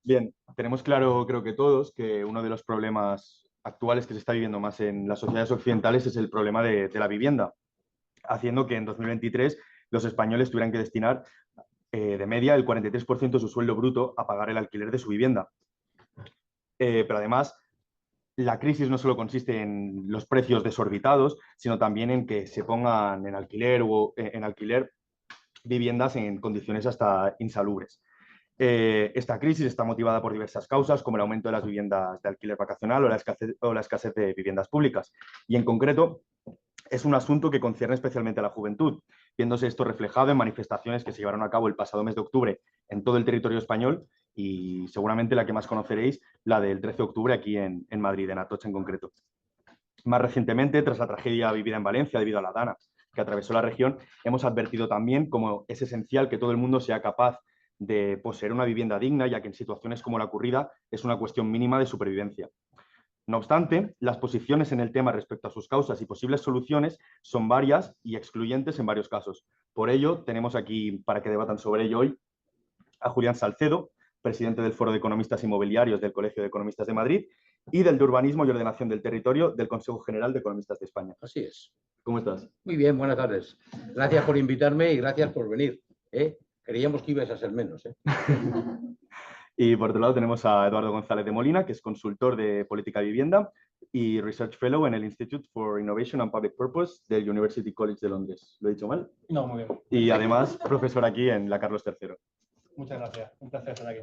Bien, tenemos claro, creo que todos, que uno de los problemas actuales que se está viviendo más en las sociedades occidentales es el problema de la vivienda, haciendo que en 2023 los españoles tuvieran que destinar de media el 43% de su sueldo bruto a pagar el alquiler de su vivienda. Pero además, la crisis no solo consiste en los precios desorbitados, sino también en que se pongan en alquiler viviendas en condiciones hasta insalubres. Esta crisis está motivada por diversas causas, como el aumento de las viviendas de alquiler vacacional o la escasez de viviendas públicas. Y en concreto, es un asunto que concierne especialmente a la juventud, viéndose esto reflejado en manifestaciones que se llevaron a cabo el pasado mes de octubre en todo el territorio español y seguramente la que más conoceréis, la del 13 de octubre aquí en Madrid, en Atocha en concreto. Más recientemente, tras la tragedia vivida en Valencia debido a la Dana que atravesó la región, hemos advertido también cómo es esencial que todo el mundo sea capaz de poseer una vivienda digna, ya que en situaciones como la ocurrida es una cuestión mínima de supervivencia. No obstante, las posiciones en el tema respecto a sus causas y posibles soluciones son varias y excluyentes en varios casos. Por ello, tenemos aquí, para que debatan sobre ello hoy, a Julián Salcedo, presidente del Foro de Economistas Inmobiliarios del Colegio de Economistas de Madrid y del de Urbanismo y Ordenación del Territorio del Consejo General de Economistas de España. Así es. ¿Cómo estás? Muy bien, buenas tardes. Gracias por invitarme y gracias por venir. Creíamos que ibas a ser menos. Y por otro lado tenemos a Eduardo González de Molina, que es consultor de política de vivienda y Research Fellow en el Institute for Innovation and Public Purpose del University College de Londres. ¿Lo he dicho mal? No, muy bien. Y además profesor aquí en la Carlos III. Muchas gracias. Un placer estar aquí.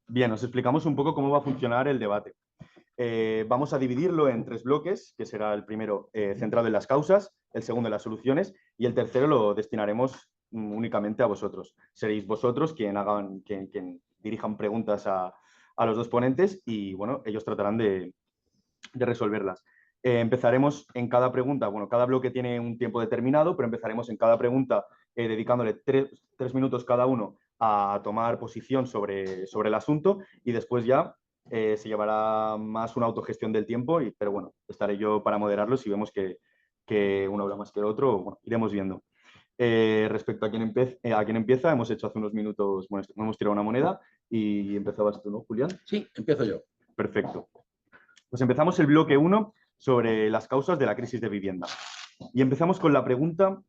Bien, os explicamos un poco cómo va a funcionar el debate. Vamos a dividirlo en 3 bloques, que será el primero centrado en las causas, el segundo en las soluciones y el tercero lo destinaremos únicamente a vosotros. Seréis vosotros quien dirijan preguntas a los dos ponentes y bueno, ellos tratarán de resolverlas. Empezaremos en cada pregunta, bueno, cada bloque tiene un tiempo determinado, pero empezaremos en cada pregunta dedicándole 3 minutos cada uno a tomar posición sobre el asunto y después ya se llevará más una autogestión del tiempo, pero bueno, estaré yo para moderarlo si vemos que uno habla más que el otro, bueno, iremos viendo. Respecto a quién empieza, hemos hecho hace unos minutos, bueno, hemos tirado una moneda y empezabas tú, ¿no, Julián? Sí, empiezo yo. Perfecto. Pues empezamos el bloque 1 sobre las causas de la crisis de vivienda. Y empezamos con la pregunta,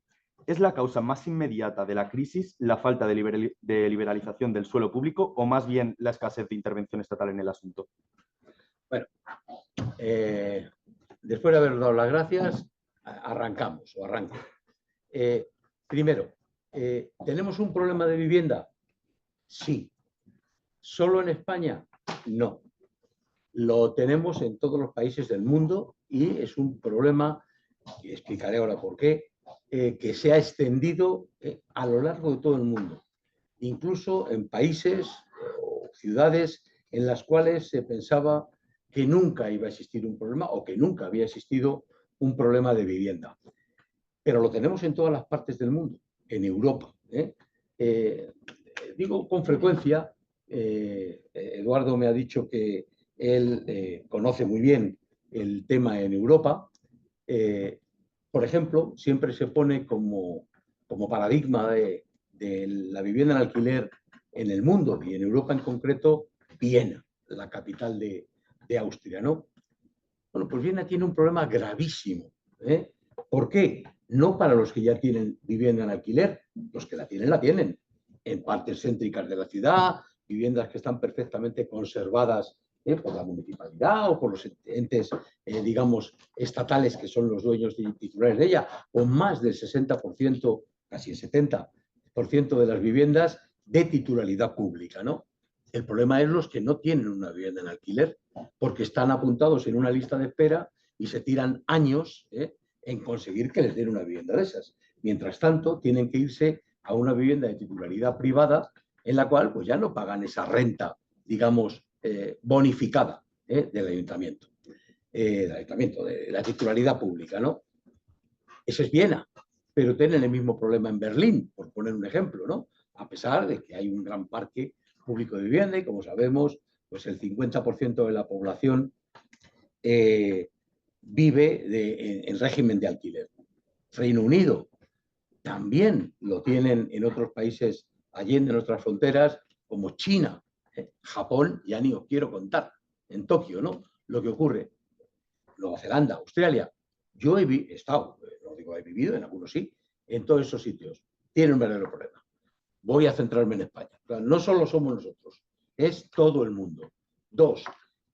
¿es la causa más inmediata de la crisis la falta de liberalización del suelo público o más bien la escasez de intervención estatal en el asunto? Bueno, después de haber dado las gracias, arranco. Primero, ¿tenemos un problema de vivienda? Sí. ¿Solo en España? No. Lo tenemos en todos los países del mundo y es un problema, y explicaré ahora por qué, que se ha extendido a lo largo de todo el mundo, incluso en países o ciudades en las cuales se pensaba que nunca iba a existir un problema o que nunca había existido un problema de vivienda. Pero lo tenemos en todas las partes del mundo, en Europa. Digo con frecuencia, Eduardo me ha dicho que él conoce muy bien el tema en Europa. Por ejemplo, siempre se pone como paradigma de la vivienda en alquiler en el mundo y en Europa en concreto, Viena, la capital de Austria, ¿no? Bueno, pues Viena tiene un problema gravísimo. ¿Por qué? No para los que ya tienen vivienda en alquiler, los que la tienen, en partes céntricas de la ciudad, viviendas que están perfectamente conservadas por la municipalidad o por los entes, digamos, estatales que son los dueños y titulares de ella, con más del 60%, casi el 70% de las viviendas de titularidad pública, ¿no? El problema es los que no tienen una vivienda en alquiler, porque están apuntados en una lista de espera y se tiran años en conseguir que les den una vivienda de esas. Mientras tanto, tienen que irse a una vivienda de titularidad privada en la cual pues ya no pagan esa renta, digamos, bonificada del ayuntamiento, de la titularidad pública, ¿no? Eso es Viena, pero tienen el mismo problema en Berlín, por poner un ejemplo, ¿no? A pesar de que hay un gran parque público de vivienda y, como sabemos, pues el 50% de la población vive en régimen de alquiler. Reino Unido también lo tienen en otros países allende nuestras fronteras, como China, Japón, ya ni os quiero contar, en Tokio, ¿no? Lo que ocurre. Nueva Zelanda, Australia. Yo he estado, no digo he vivido, en algunos sí, en todos esos sitios. Tiene un verdadero problema. Voy a centrarme en España. No solo somos nosotros, es todo el mundo. Dos,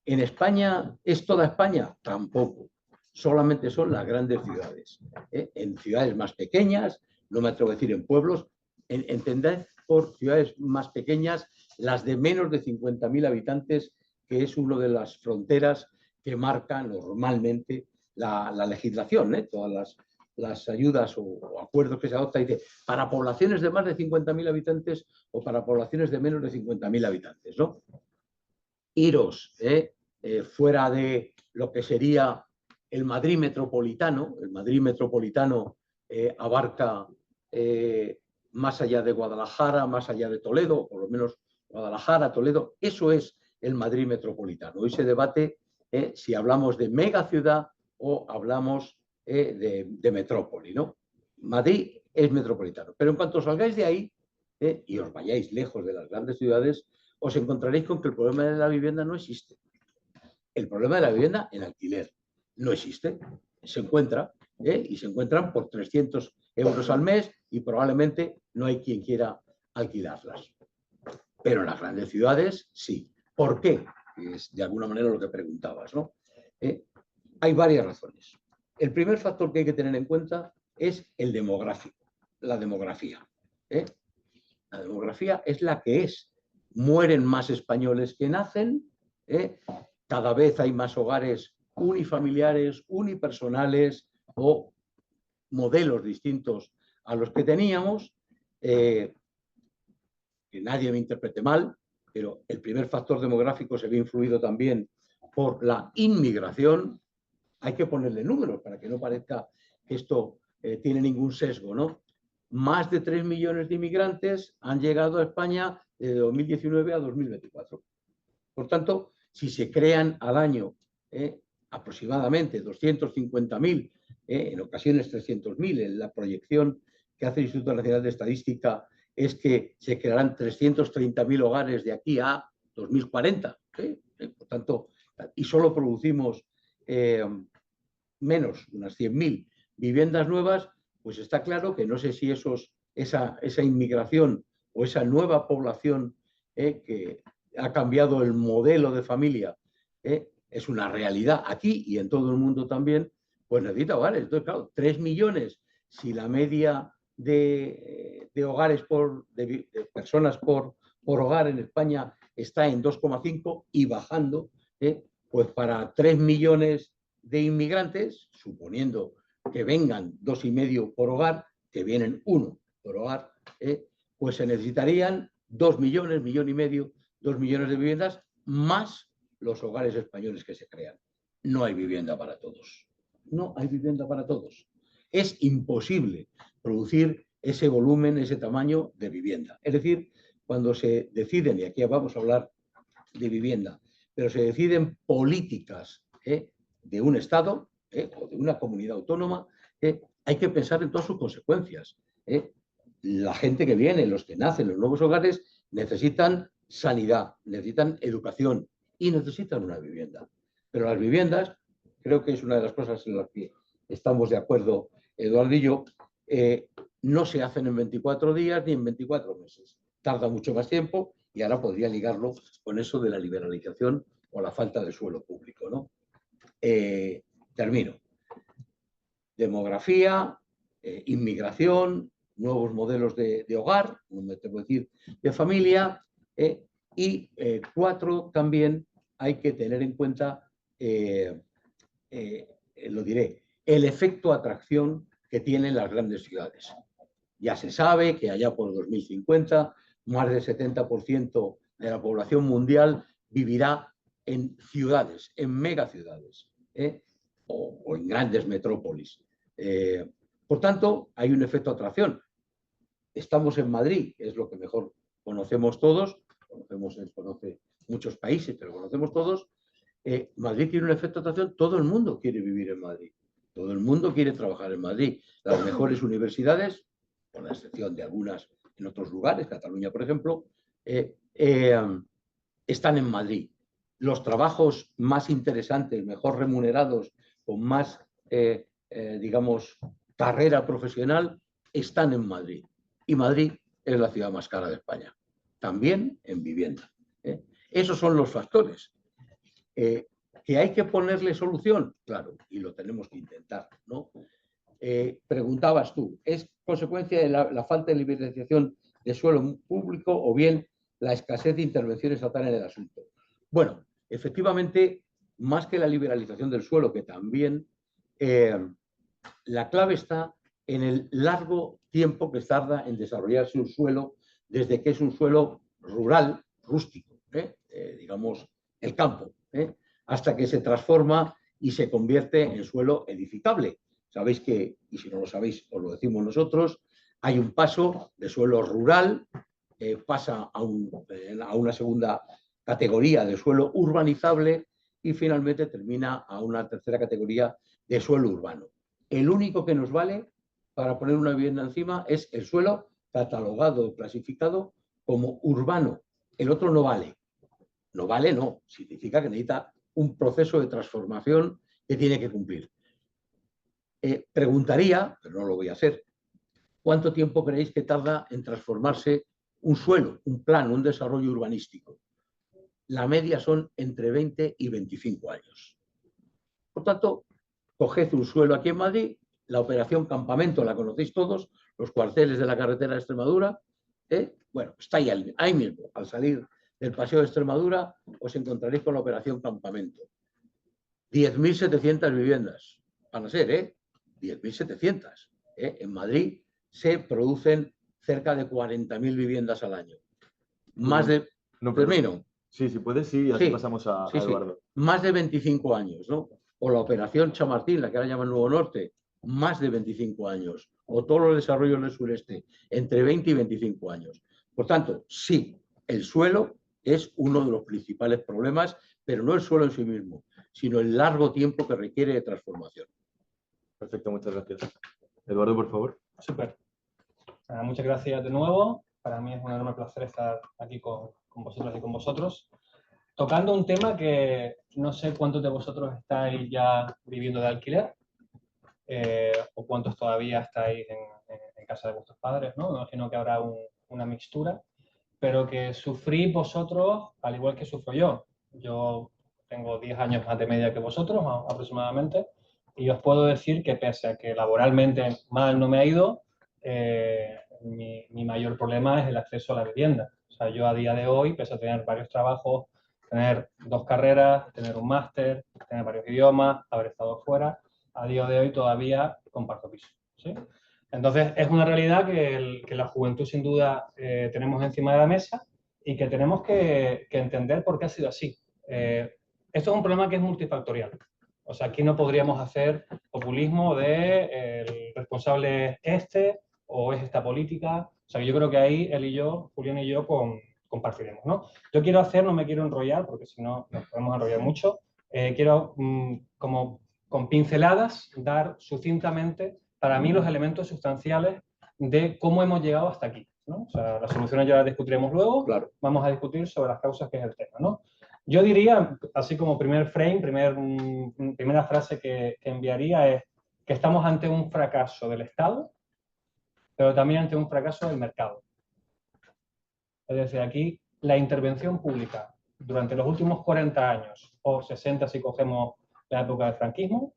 ¿en España es toda España? Tampoco. Solamente son las grandes ciudades. En ciudades más pequeñas, no me atrevo a decir en pueblos, entended por ciudades más pequeñas las de menos de 50.000 habitantes, que es una de las fronteras que marca normalmente la legislación, todas las ayudas o acuerdos que se adoptan, dice, para poblaciones de más de 50.000 habitantes o para poblaciones de menos de 50.000 habitantes, ¿no? Iros fuera de lo que sería el Madrid metropolitano. El Madrid metropolitano abarca más allá de Guadalajara, más allá de Toledo, o por lo menos Guadalajara, Toledo. Eso es el Madrid metropolitano. Hoy se debate si hablamos de megaciudad o hablamos de metrópoli, ¿no? Madrid es metropolitano. Pero en cuanto salgáis de ahí y os vayáis lejos de las grandes ciudades, os encontraréis con que el problema de la vivienda no existe. El problema de la vivienda en alquiler no existe. Se encuentra y se encuentran por 300 euros al mes y probablemente no hay quien quiera alquilarlas. Pero en las grandes ciudades sí. ¿Por qué? Es de alguna manera lo que preguntabas, ¿no? Hay varias razones. El primer factor que hay que tener en cuenta es el demográfico, la demografía. La demografía es la que es. Mueren más españoles que nacen, cada vez hay más hogares unifamiliares, unipersonales o modelos distintos a los que teníamos. Que nadie me interprete mal, pero el primer factor demográfico se ve influido también por la inmigración. Hay que ponerle números para que no parezca que esto tiene ningún sesgo, ¿no? Más de 3 millones de inmigrantes han llegado a España de 2019 a 2024. Por tanto, si se crean al año aproximadamente 250.000, en ocasiones 300.000, en la proyección que hace el Instituto Nacional de Estadística es que se crearán 330.000 hogares de aquí a 2040. Por tanto, y solo producimos menos, unas 100.000 viviendas nuevas, pues está claro que no sé si esa inmigración o esa nueva población que ha cambiado el modelo de familia, es una realidad aquí y en todo el mundo también, pues necesita hogares. Entonces, claro, 3 millones, si la media de hogares de personas por hogar en España está en 2,5 y bajando, pues para 3 millones de inmigrantes, suponiendo que vengan 2,5 por hogar, que vienen 1 por hogar, pues se necesitarían 2 millones, 1,5 millones, 2 millones de viviendas, más los hogares españoles que se crean. No hay vivienda para todos. No hay vivienda para todos. Es imposible producir ese volumen, ese tamaño de vivienda. Es decir, cuando se deciden, y aquí vamos a hablar de vivienda, pero se deciden políticas de un Estado o de una comunidad autónoma, hay que pensar en todas sus consecuencias. La gente que viene, los que nacen, los nuevos hogares, necesitan sanidad, necesitan educación y necesitan una vivienda. Pero las viviendas, creo que es una de las cosas en las que estamos de acuerdo Eduardo y yo, no se hacen en 24 días ni en 24 meses. Tarda mucho más tiempo y ahora podría ligarlo con eso de la liberalización o la falta de suelo público, ¿no? Termino. Demografía, inmigración, nuevos modelos de hogar, no me tengo que decir, de familia, y 4, también hay que tener en cuenta, lo diré, el efecto atracción que tienen las grandes ciudades. Ya se sabe que allá por 2050 más del 70% de la población mundial vivirá en ciudades, en megaciudades, o en grandes metrópolis. Por tanto, hay un efecto atracción. Estamos en Madrid, es lo que mejor conocemos todos, conoce muchos países, pero conocemos todos. Madrid tiene un efecto de atracción, todo el mundo quiere vivir en Madrid, todo el mundo quiere trabajar en Madrid. Las mejores universidades, con la excepción de algunas en otros lugares, Cataluña, por ejemplo, están en Madrid. Los trabajos más interesantes, mejor remunerados, con más, digamos, carrera profesional, están en Madrid. Y Madrid es la ciudad más cara de España. También en vivienda. Esos son los factores. ¿Que hay que ponerle solución? Claro, y lo tenemos que intentar, ¿no? Preguntabas tú, ¿es consecuencia de la falta de liberalización de suelo público o bien la escasez de intervención estatal en el asunto? Bueno, efectivamente, más que la liberalización del suelo, que también, la clave está en el largo tiempo que tarda en desarrollarse un suelo desde que es un suelo rural, rústico, digamos, el campo, hasta que se transforma y se convierte en suelo edificable. Sabéis que, y si no lo sabéis, os lo decimos nosotros, hay un paso de suelo rural, pasa a una segunda categoría de suelo urbanizable y finalmente termina a una tercera categoría de suelo urbano. El único que nos vale para poner una vivienda encima es el suelo catalogado o clasificado como urbano. El otro no vale. No vale, no. Significa que necesita un proceso de transformación que tiene que cumplir. Preguntaría, pero no lo voy a hacer, ¿cuánto tiempo creéis que tarda en transformarse un suelo, un plano, un desarrollo urbanístico? La media son entre 20 y 25 años. Por tanto, coged un suelo aquí en Madrid, la operación Campamento la conocéis todos, los cuarteles de la carretera de Extremadura, bueno, está ahí mismo, al salir del Paseo de Extremadura os encontraréis con la operación Campamento. 10.700 viviendas, van a ser, 10.700. En Madrid se producen cerca de 40.000 viviendas al año. Más de... No, termino. Sí, si puedes, sí, así pasamos a Eduardo. Más de 25 años, ¿no? O la operación Chamartín, la que ahora llaman Nuevo Norte, más de 25 años. O todos los desarrollos del sureste, entre 20 y 25 años. Por tanto, sí, el suelo es uno de los principales problemas, pero no el suelo en sí mismo, sino el largo tiempo que requiere de transformación. Perfecto, muchas gracias. Eduardo, por favor. Súper. Muchas gracias de nuevo. Para mí es un enorme placer estar aquí con vosotras y con vosotros, tocando un tema que no sé cuántos de vosotros estáis ya viviendo de alquiler o cuántos todavía estáis en casa de vuestros padres, ¿no? Me imagino que habrá una mixtura, pero que sufrís vosotros al igual que sufro yo. Yo tengo 10 años más de media que vosotros, aproximadamente, y os puedo decir que pese a que laboralmente mal no me ha ido, mi mayor problema es el acceso a la vivienda. O sea, yo a día de hoy, pese a tener varios trabajos, tener 2 carreras, tener un máster, tener varios idiomas, haber estado fuera, a día de hoy todavía comparto piso, ¿sí? Entonces, es una realidad que la juventud sin duda tenemos encima de la mesa y que tenemos que entender por qué ha sido así. Esto es un problema que es multifactorial. O sea, aquí no podríamos hacer populismo de el responsable es o es esta política. O sea, que yo creo que ahí él y yo, Julián y yo, compartiremos, ¿no? Yo quiero hacer, no me quiero enrollar, porque si no nos podemos enrollar mucho. Quiero, como con pinceladas, dar sucintamente, para mí, los elementos sustanciales de cómo hemos llegado hasta aquí, ¿no? O sea, las soluciones ya las discutiremos luego. Claro. Vamos a discutir sobre las causas, que es el tema, ¿no? Yo diría, así como primer frame, primera frase que enviaría es que estamos ante un fracaso del Estado, pero también ante un fracaso del mercado. Es decir, aquí la intervención pública durante los últimos 40 años, o 60 si cogemos la época del franquismo,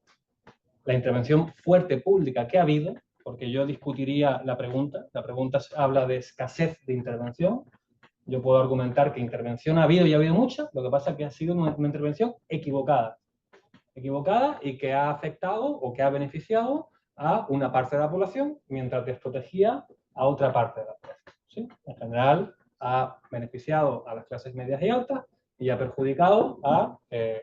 la intervención fuerte pública que ha habido, porque yo discutiría la pregunta habla de escasez de intervención. Yo puedo argumentar que intervención ha habido y ha habido mucha, lo que pasa es que ha sido una intervención equivocada y que ha afectado o que ha beneficiado a una parte de la población mientras desprotegía a otra parte de la población, ¿sí? En general, ha beneficiado a las clases medias y altas y ha perjudicado a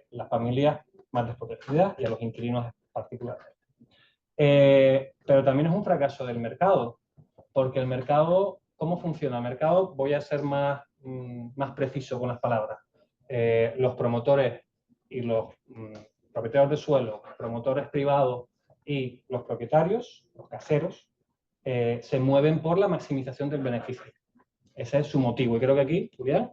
las familias más desprotegidas y a los inquilinos particulares. Pero también es un fracaso del mercado, porque el mercado, ¿cómo funciona el mercado? Voy a ser más preciso con las palabras. Los promotores y los propietarios de suelo, promotores privados y los propietarios, los caseros, se mueven por la maximización del beneficio. Ese es su motivo. Y creo que aquí, Julián,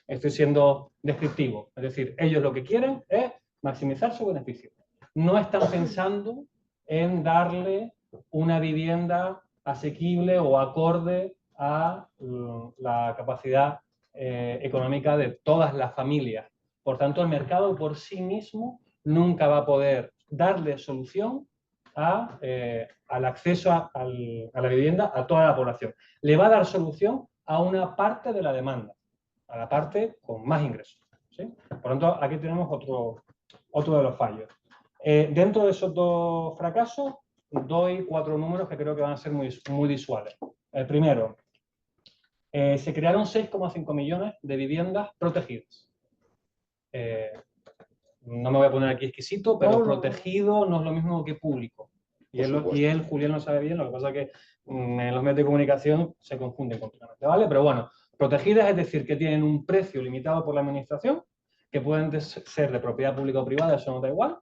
estoy siendo descriptivo. Es decir, ellos lo que quieren es maximizar su beneficio. No están pensando en darle una vivienda asequible o acorde a la capacidad económica de todas las familias. Por tanto, el mercado por sí mismo nunca va a poder darle solución al acceso a la vivienda a toda la población. Le va a dar solución a una parte de la demanda, a la parte con más ingresos, ¿sí? Por lo tanto, aquí tenemos otro de los fallos. Dentro de esos dos fracasos, doy 4 números que creo que van a ser muy visuales. El primero, se crearon 6,5 millones de viviendas protegidas. No me voy a poner aquí exquisito, pero protegido no es lo mismo que público. Y él, Julián, lo sabe bien, lo que pasa es que en los medios de comunicación se confunden continuamente, ¿vale? Pero bueno, protegidas es decir que tienen un precio limitado por la administración, que pueden ser de propiedad pública o privada, eso no da igual,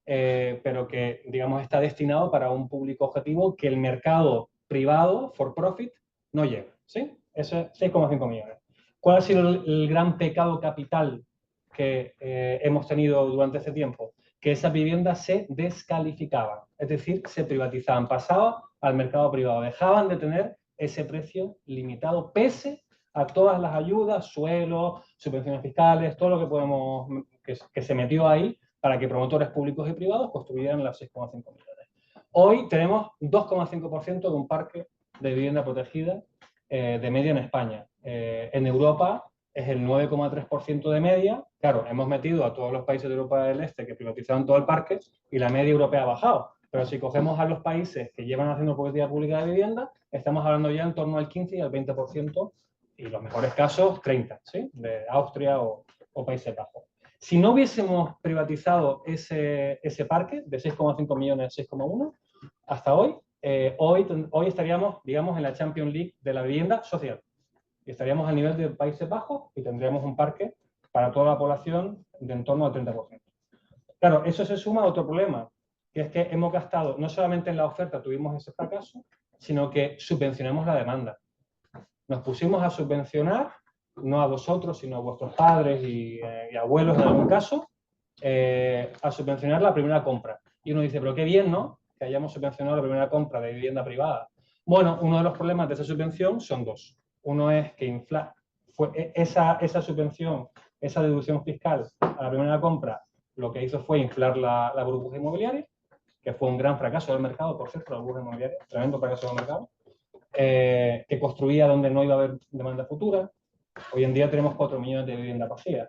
pero que, digamos, está destinado para un público objetivo que el mercado privado, for profit, no llega, ¿sí? Eso es 6,5 millones. ¿Cuál ha sido el gran pecado capital que hemos tenido durante este tiempo? Que esas viviendas se descalificaban, es decir, se privatizaban, pasaban al mercado privado, dejaban de tener ese precio limitado, pese a todas las ayudas, suelos, subvenciones fiscales, todo lo que podemos, que se metió ahí para que promotores públicos y privados construyeran las 6,5 millones. Hoy tenemos 2,5% de un parque de vivienda protegida de media en España. En Europa es el 9,3% de media. Claro, hemos metido a todos los países de Europa del Este que privatizaron todo el parque y la media europea ha bajado. Pero si cogemos a los países que llevan haciendo política pública de vivienda, estamos hablando ya en torno al 15 y al 20%, y los mejores casos, 30%, ¿sí? De Austria o Países Bajos. Si no hubiésemos privatizado ese parque de 6,5 millones a 6,1, hasta hoy, hoy estaríamos, digamos, en la Champions League de la vivienda social. Y estaríamos al nivel de Países Bajos y tendríamos un parque para toda la población de en torno al 30%. Claro, eso se suma a otro problema, que es que hemos gastado, no solamente en la oferta tuvimos ese fracaso, sino que subvencionamos la demanda. Nos pusimos a subvencionar, no a vosotros, sino a vuestros padres y abuelos en algún caso, a subvencionar la primera compra. Y uno dice, pero qué bien, ¿no?, que hayamos subvencionado la primera compra de vivienda privada. Bueno, uno de los problemas de esa subvención son dos. Uno es que esa subvención, esa deducción fiscal a la primera compra, lo que hizo fue inflar la burbuja inmobiliaria, que fue un gran fracaso del mercado, por cierto, la burbuja inmobiliaria, tremendo fracaso del mercado, que construía donde no iba a haber demanda futura. Hoy en día tenemos 4 millones de viviendas vacías,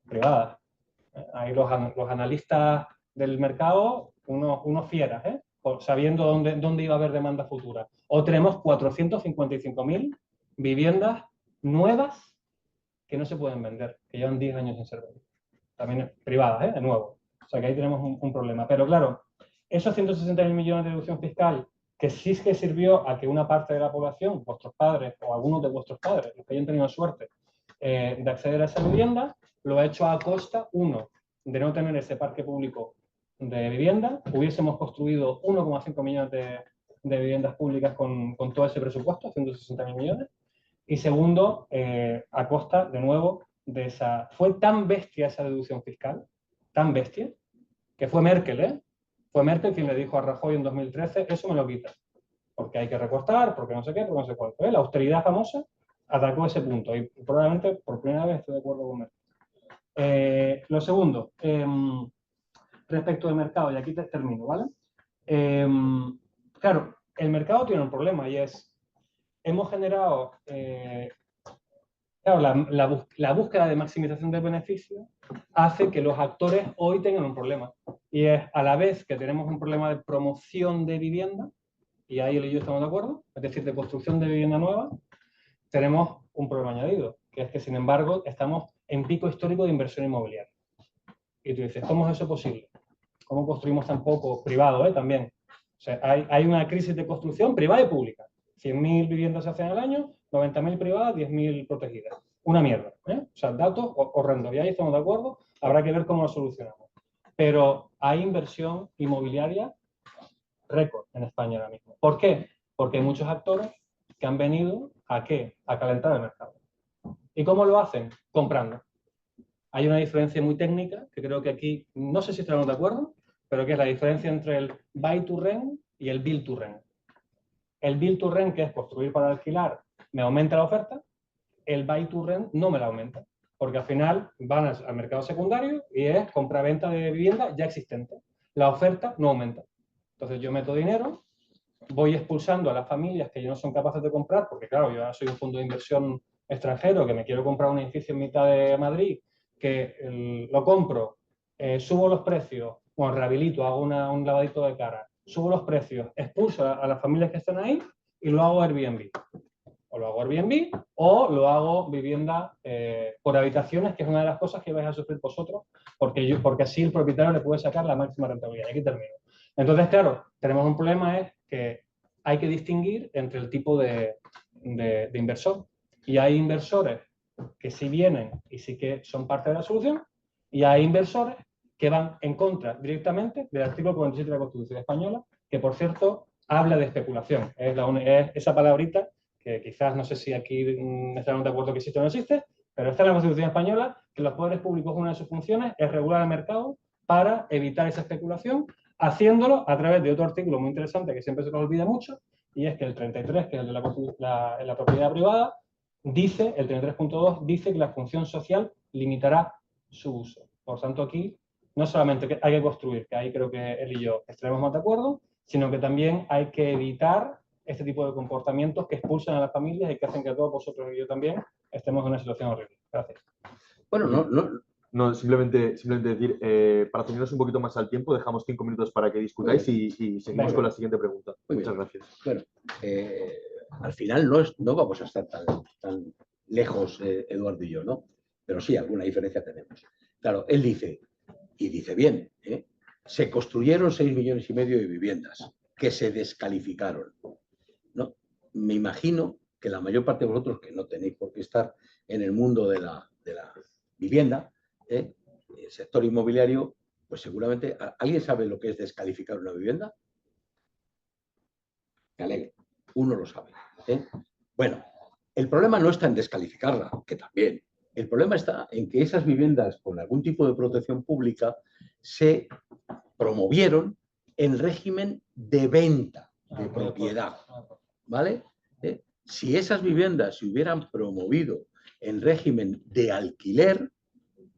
privadas. Ahí los analistas del mercado, unos fieras, sabiendo dónde iba a haber demanda futura. O tenemos 455.000 viviendas nuevas que no se pueden vender, que llevan 10 años sin ser vendidas. También privadas, de nuevo. O sea que ahí tenemos un problema. Pero claro, esos 160.000 millones de deducción fiscal, que sí es que sirvió a que una parte de la población, vuestros padres o algunos de vuestros padres, los que hayan tenido suerte de acceder a esa vivienda, lo ha hecho a costa, uno, de no tener ese parque público de vivienda. Hubiésemos construido 1,5 millones de viviendas públicas con todo ese presupuesto, 160.000 millones. Y segundo, a costa, de nuevo, de esa... Fue tan bestia esa deducción fiscal, tan bestia, que fue Merkel, Fue Merkel quien le dijo a Rajoy en 2013, eso me lo quita, porque hay que recortar, porque no sé qué, porque no sé cuánto. La austeridad famosa atacó ese punto y probablemente por primera vez estoy de acuerdo con Merkel. Lo segundo, respecto del mercado, y aquí termino, ¿vale? Claro, el mercado tiene un problema y es, hemos generado, claro, la búsqueda de maximización del beneficio hace que los actores hoy tengan un problema. Y es a la vez que tenemos un problema de promoción de vivienda, y ahí él y yo estamos de acuerdo, es decir, de construcción de vivienda nueva, tenemos un problema añadido, que es que, sin embargo, estamos en pico histórico de inversión inmobiliaria. Y tú dices, ¿cómo es eso posible? ¿Cómo construimos tan poco privado, también? O sea, hay una crisis de construcción privada y pública. 100.000 viviendas se hacen al año, 90.000 privadas, 10.000 protegidas. Una mierda, O sea, datos horrendos. Y ahí estamos de acuerdo, habrá que ver cómo lo solucionamos. Pero hay inversión inmobiliaria récord en España ahora mismo. ¿Por qué? Porque hay muchos actores que han venido ¿a qué? A calentar el mercado. ¿Y cómo lo hacen? Comprando. Hay una diferencia muy técnica, que creo que aquí, no sé si estaremos de acuerdo, pero que es la diferencia entre el buy to rent y el build to rent. El build to rent, que es construir para alquilar, me aumenta la oferta. El buy to rent no me la aumenta, porque al final van al mercado secundario y es compra-venta de vivienda ya existente. La oferta no aumenta. Entonces yo meto dinero, voy expulsando a las familias que no son capaces de comprar, porque claro, yo soy un fondo de inversión extranjero que me quiero comprar un edificio en mitad de Madrid, que lo compro, subo los precios, bueno, rehabilito, hago un lavadito de cara, subo los precios, expulso a las familias que están ahí y lo hago Airbnb. O lo hago Airbnb o lo hago vivienda por habitaciones, que es una de las cosas que vais a sufrir vosotros, porque así el propietario le puede sacar la máxima rentabilidad. Y aquí termino. Entonces, claro, tenemos un problema, es que hay que distinguir entre el tipo de inversor. Y hay inversores que sí vienen y sí que son parte de la solución, y hay inversores que van en contra directamente del artículo 47 de la Constitución Española, que por cierto habla de especulación. Es esa palabrita que quizás no sé si aquí estarán de acuerdo que existe o no existe, pero está en la Constitución Española, que los poderes públicos, una de sus funciones es regular el mercado para evitar esa especulación, haciéndolo a través de otro artículo muy interesante que siempre se nos olvida mucho, y es que el 33, que es el de la propiedad privada, dice, el 33.2 dice que la función social limitará su uso. Por tanto, aquí no solamente hay que construir, que ahí creo que él y yo estaremos más de acuerdo, sino que también hay que evitar este tipo de comportamientos que expulsan a las familias y que hacen que todos vosotros y yo también estemos en una situación horrible. Gracias. Bueno, No, simplemente decir, para ceñirnos un poquito más al tiempo, dejamos 5 minutos para que discutáis y seguimos Venga. con la siguiente pregunta. Muy Muchas bien. gracias. Bueno, al final no vamos a estar tan lejos, Eduardo y yo, ¿no? Pero sí, alguna diferencia tenemos. Claro, él dice, y dice bien, se construyeron 6,5 millones de viviendas que se descalificaron, ¿no? Me imagino que la mayor parte de vosotros, que no tenéis por qué estar en el mundo de la vivienda, el sector inmobiliario, pues seguramente, ¿alguien sabe lo que es descalificar una vivienda? Me alegro, uno lo sabe. Bueno, el problema no está en descalificarla, que también. El problema está en que esas viviendas con algún tipo de protección pública se promovieron en régimen de venta de propiedad, ¿vale? Si esas viviendas se hubieran promovido en régimen de alquiler,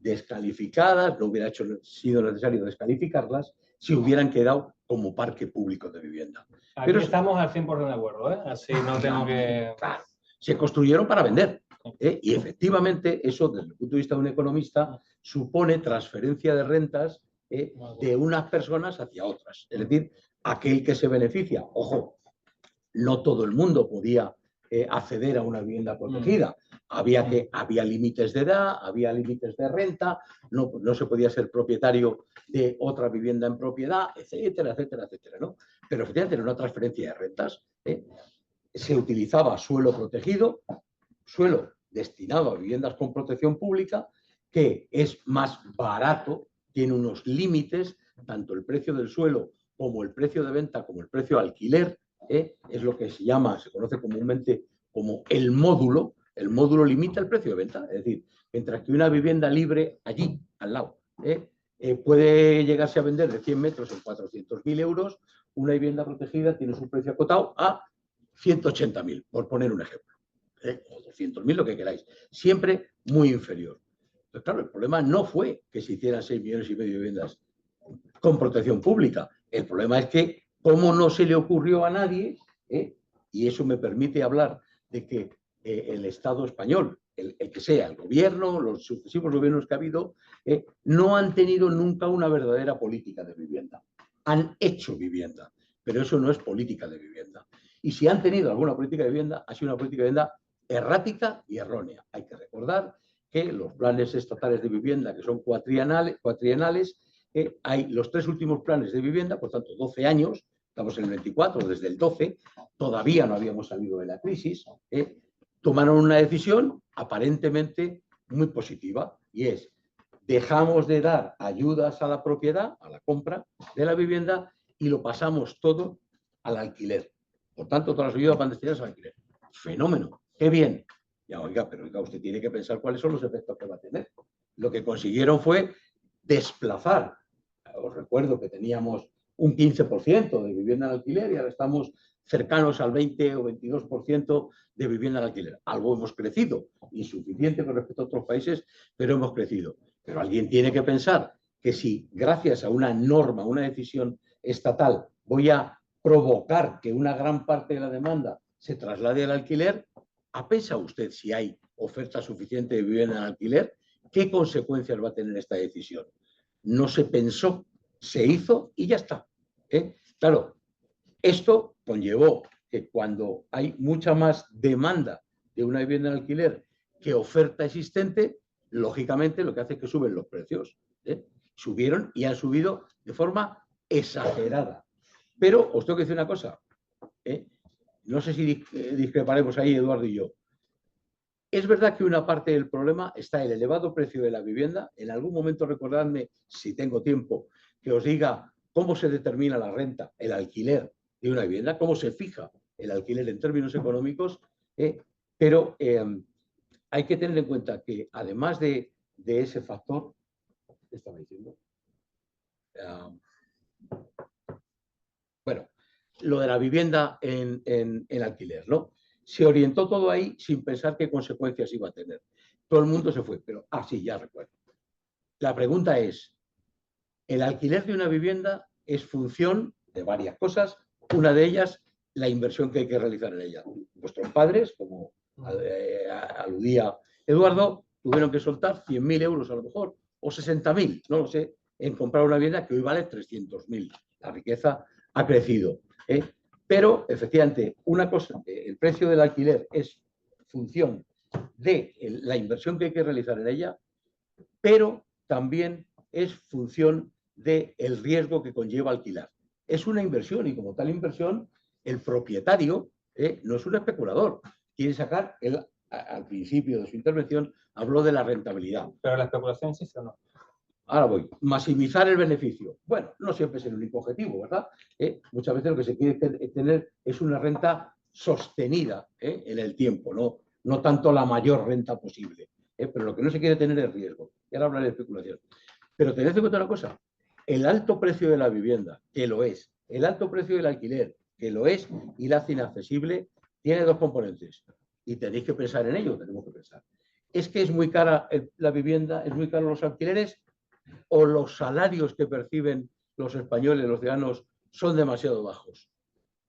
descalificadas, no hubiera sido necesario descalificarlas, si hubieran quedado como parque público de vivienda. Aquí Pero estamos al 100% de acuerdo, ¿eh? Así no tengo que... Claro, se construyeron para vender. Y efectivamente eso, desde el punto de vista de un economista, supone transferencia de rentas de unas personas hacia otras. Es decir, aquel que se beneficia, ojo, no todo el mundo podía acceder a una vivienda protegida. Había límites de edad, había límites de renta, no se podía ser propietario de otra vivienda en propiedad, etcétera, etcétera, etcétera, ¿no? Pero efectivamente era una transferencia de rentas. Se utilizaba suelo protegido, suelo destinado a viviendas con protección pública, que es más barato, tiene unos límites, tanto el precio del suelo como el precio de venta, como el precio de alquiler, es lo que se conoce comúnmente como el módulo. El módulo limita el precio de venta, es decir, mientras que una vivienda libre allí, al lado, puede llegarse a vender de 100 metros en 400.000 euros, una vivienda protegida tiene su precio acotado a 180.000, por poner un ejemplo. O 200.000, lo que queráis. Siempre muy inferior. Entonces, claro, el problema no fue que se hicieran 6,5 millones de viviendas con protección pública. El problema es que, como no se le ocurrió a nadie, y eso me permite hablar de que el Estado español, el que sea, el gobierno, los sucesivos gobiernos que ha habido, no han tenido nunca una verdadera política de vivienda. Han hecho vivienda, pero eso no es política de vivienda. Y si han tenido alguna política de vivienda, ha sido una política de vivienda errática y errónea. Hay que recordar que los planes estatales de vivienda, que son cuatrienales, hay los 3 últimos planes de vivienda, por tanto 12 años, estamos en el 24, desde el 12, todavía no habíamos salido de la crisis, tomaron una decisión aparentemente muy positiva, y es: dejamos de dar ayudas a la propiedad, a la compra de la vivienda, y lo pasamos todo al alquiler. Por tanto, todas las ayudas van destinadas al alquiler. Fenómeno, qué bien. Ya, oiga, pero oiga, usted tiene que pensar cuáles son los efectos que va a tener. Lo que consiguieron fue desplazar. Os recuerdo que teníamos un 15% de vivienda en alquiler y ahora estamos cercanos al 20 o 22% de vivienda en alquiler. Algo hemos crecido, insuficiente con respecto a otros países, pero hemos crecido. Pero alguien tiene que pensar que si gracias a una norma, una decisión estatal, voy a provocar que una gran parte de la demanda se traslade al alquiler, ¿ha pensado usted si hay oferta suficiente de vivienda en alquiler? ¿Qué consecuencias va a tener esta decisión? No se pensó, se hizo y ya está. Claro, esto conllevó que cuando hay mucha más demanda de una vivienda en alquiler que oferta existente, lógicamente lo que hace es que suben los precios. Subieron y han subido de forma exagerada. Pero os tengo que decir una cosa. No sé si discreparemos ahí, Eduardo y yo. Es verdad que una parte del problema está en el elevado precio de la vivienda. En algún momento recordadme, si tengo tiempo, que os diga cómo se determina la renta, el alquiler de una vivienda, cómo se fija el alquiler en términos económicos, pero hay que tener en cuenta que además de ese factor, ¿qué estaba diciendo? Bueno, lo de la vivienda en alquiler, ¿no? Se orientó todo ahí sin pensar qué consecuencias iba a tener. Todo el mundo se fue, pero, sí, ya recuerdo. La pregunta es, el alquiler de una vivienda es función de varias cosas, una de ellas, la inversión que hay que realizar en ella. Vuestros padres, como aludía Eduardo, tuvieron que soltar 100.000 euros a lo mejor, o 60.000, no lo sé, en comprar una vivienda que hoy vale 300.000. La riqueza ha crecido. Pero, efectivamente, una cosa, el precio del alquiler es función de la inversión que hay que realizar en ella, pero también es función del riesgo que conlleva alquilar. Es una inversión y como tal inversión, el propietario no es un especulador. Quiere sacar, al principio de su intervención, habló de la rentabilidad. ¿Pero la especulación existe o no? Ahora voy, maximizar el beneficio. Bueno, no siempre es el único objetivo, ¿verdad? Muchas veces lo que se quiere tener es una renta sostenida en el tiempo, no tanto la mayor renta posible. Pero lo que no se quiere tener es riesgo. Y ahora hablaré de especulación. Pero tened en cuenta una cosa, el alto precio de la vivienda, que lo es, el alto precio del alquiler, que lo es, y la inaccesible, tiene dos componentes. Y tenéis que pensar en ello, tenemos que pensar. ¿Es que es muy cara la vivienda, es muy caro los alquileres? ¿O los salarios que perciben los españoles, los ciudadanos, son demasiado bajos?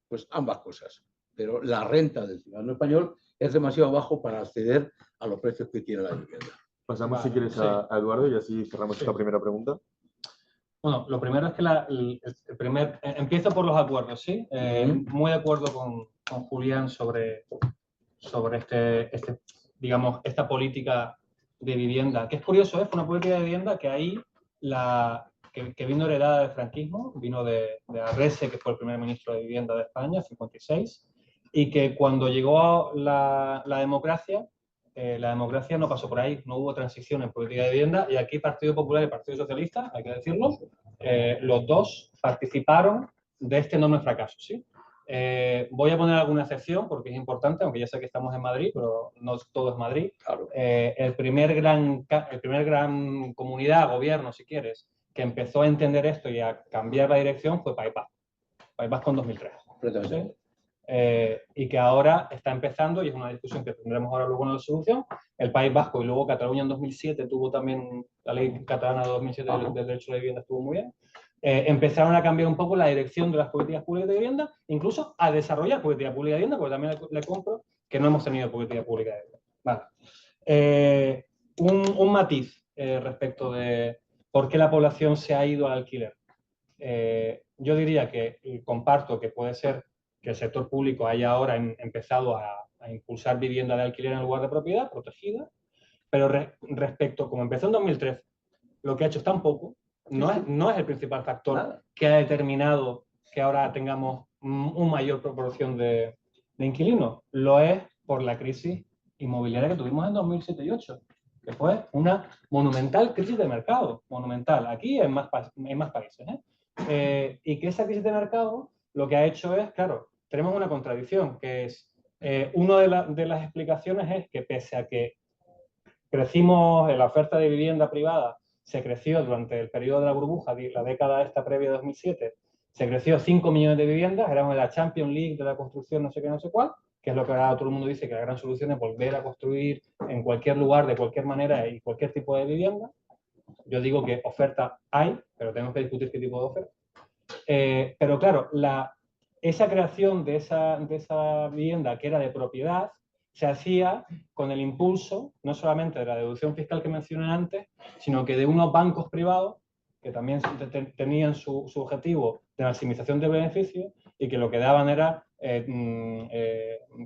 Pues ambas cosas. Pero la renta del ciudadano español es demasiado bajo para acceder a los precios que tiene la vivienda. Pasamos, si quieres, a Eduardo y así cerramos esta primera pregunta. Bueno, lo primero es que empiezo por los acuerdos, ¿sí? Muy de acuerdo con Julián sobre digamos, esta política de vivienda, que es curioso, fue una política de vivienda que ahí, que vino heredada del franquismo, vino de Arrese, que fue el primer ministro de Vivienda de España, 56, y que cuando llegó la democracia no pasó por ahí, no hubo transición en política de vivienda, y aquí Partido Popular y Partido Socialista, hay que decirlo, los dos participaron de este enorme fracaso, ¿sí? Voy a poner alguna excepción porque es importante, aunque ya sé que estamos en Madrid, pero no todo es Madrid. Claro. El primer gran comunidad, gobierno, si quieres, que empezó a entender esto y a cambiar la dirección fue País Vasco. País Vasco en 2003. ¿Sí? Y que ahora está empezando, y es una discusión que tendremos ahora luego en la solución, el País Vasco y luego Cataluña en 2007 tuvo también, la ley catalana de 2007 del derecho a la vivienda estuvo muy bien. Empezaron a cambiar un poco la dirección de las políticas públicas de vivienda, incluso a desarrollar política pública de vivienda, porque también le compro que no hemos tenido política pública de vivienda. Vale. Un matiz respecto de por qué la población se ha ido al alquiler. Yo diría que comparto que puede ser que el sector público haya ahora empezado a impulsar vivienda de alquiler en lugar de propiedad protegida, pero respecto, como empezó en 2013, lo que ha hecho es tan poco, no es el principal factor que ha determinado que ahora tengamos una mayor proporción de inquilinos. Lo es por la crisis inmobiliaria que tuvimos en 2007 y 2008, que fue una monumental crisis de mercado, monumental, aquí en más países. Y que esa crisis de mercado lo que ha hecho es, claro, tenemos una contradicción, que es Una de las explicaciones es que pese a que crecimos en la oferta de vivienda privada, se creció durante el periodo de la burbuja, la década esta previa a 2007, se creció 5 millones de viviendas, éramos en la Champions League de la construcción no sé qué, no sé cuál, que es lo que ahora todo el mundo dice que la gran solución es volver a construir en cualquier lugar, de cualquier manera y cualquier tipo de vivienda. Yo digo que oferta hay, pero tenemos que discutir qué tipo de oferta. Pero claro, esa creación de esa vivienda que era de propiedad se hacía con el impulso no solamente de la deducción fiscal que mencioné antes, sino que de unos bancos privados que también tenían su objetivo de maximización de beneficios y que lo que daban era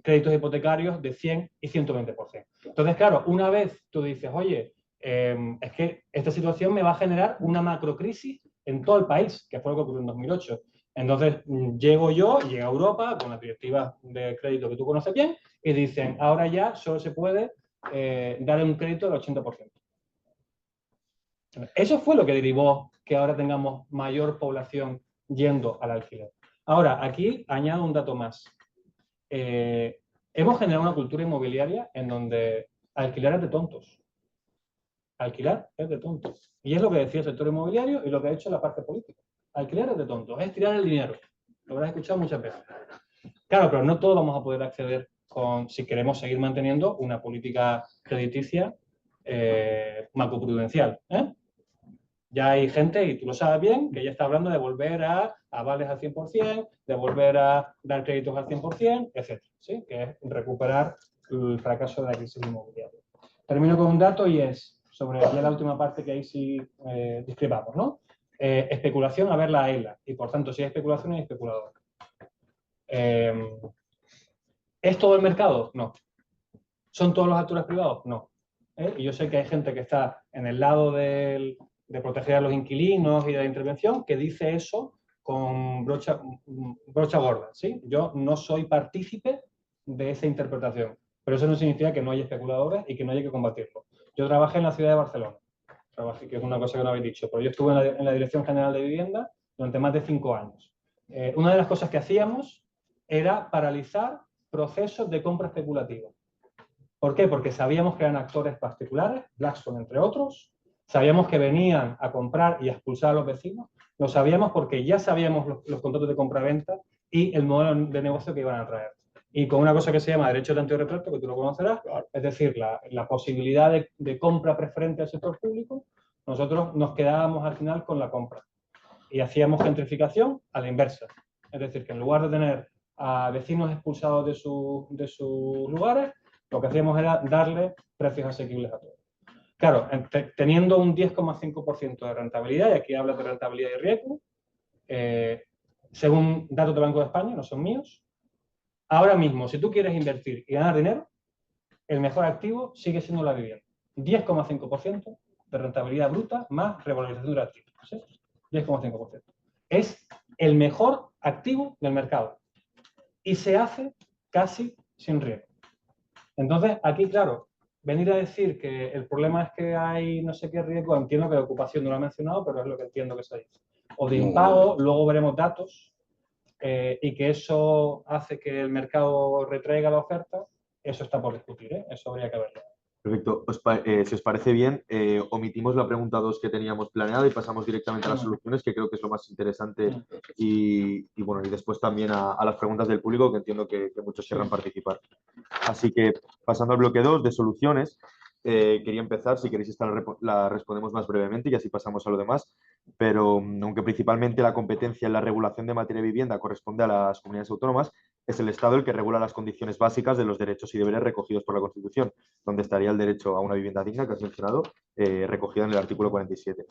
créditos hipotecarios de 100 y 120%. Entonces, claro, una vez tú dices, oye, es que esta situación me va a generar una macrocrisis en todo el país, que fue lo que ocurrió en 2008. Entonces, llega Europa con las directivas de crédito que tú conoces bien y dicen, ahora ya solo se puede dar un crédito del 80%. Eso fue lo que derivó que ahora tengamos mayor población yendo al alquiler. Ahora, aquí añado un dato más. Hemos generado una cultura inmobiliaria en donde alquilar es de tontos. Alquilar es de tontos. Y es lo que decía el sector inmobiliario y lo que ha hecho la parte política. Alquiler es de tontos, es tirar el dinero. Lo habrás escuchado muchas veces. Claro, pero no todos vamos a poder acceder si queremos seguir manteniendo una política crediticia macroprudencial. Ya hay gente, y tú lo sabes bien, que ya está hablando de volver a avales al 100%, de volver a dar créditos al 100%, etc. ¿Sí? Que es recuperar el fracaso de la crisis inmobiliaria. Termino con un dato y es sobre ya la última parte que ahí sí discrepamos, ¿no? Especulación, a ver la ELA. Y por tanto, si hay especulación, hay especulador. ¿Es todo el mercado? No. ¿Son todos los actores privados? No. Y yo sé que hay gente que está en el lado de proteger a los inquilinos y de la intervención que dice eso con brocha gorda, ¿sí? Yo no soy partícipe de esa interpretación, pero eso no significa que no haya especuladores y que no haya que combatirlo. Yo trabajé en la ciudad de Barcelona, que es una cosa que no habéis dicho, pero yo estuve en la Dirección General de Vivienda durante más de 5 años. Una de las cosas que hacíamos era paralizar procesos de compra especulativa. ¿Por qué? Porque sabíamos que eran actores particulares, Blackstone entre otros, sabíamos que venían a comprar y a expulsar a los vecinos, lo sabíamos porque ya sabíamos los contratos de compra-venta y el modelo de negocio que iban a traer. Y con una cosa que se llama derecho de antirretrato, que tú lo conocerás, es decir, la posibilidad de compra preferente al sector público, nosotros nos quedábamos al final con la compra. Y hacíamos gentrificación a la inversa. Es decir, que en lugar de tener a vecinos expulsados de sus lugares, lo que hacíamos era darle precios asequibles a todos. Claro, teniendo un 10,5% de rentabilidad, y aquí hablas de rentabilidad y riesgo, según datos del Banco de España, no son míos, ahora mismo, si tú quieres invertir y ganar dinero, el mejor activo sigue siendo la vivienda. 10,5% de rentabilidad bruta más revalorización de activos. ¿Sí? 10,5%. Es el mejor activo del mercado. Y se hace casi sin riesgo. Entonces, aquí, claro, venir a decir que el problema es que hay no sé qué riesgo, entiendo que de ocupación no lo ha mencionado, pero es lo que entiendo que se dice. O de impago, luego veremos datos, y que eso hace que el mercado retraiga la oferta, eso está por discutir, ¿eh? Eso habría que verlo. Perfecto. Si os parece bien, omitimos la pregunta 2 que teníamos planeada y pasamos directamente a las soluciones, que creo que es lo más interesante, y bueno, y después también a las preguntas del público, que entiendo que muchos querrán participar. Así que, pasando al bloque 2 de soluciones, quería empezar, si queréis esta la respondemos más brevemente y así pasamos a lo demás, pero aunque principalmente la competencia en la regulación de materia de vivienda corresponde a las comunidades autónomas, es el Estado el que regula las condiciones básicas de los derechos y deberes recogidos por la Constitución, donde estaría el derecho a una vivienda digna, que has mencionado, recogido en el artículo 47.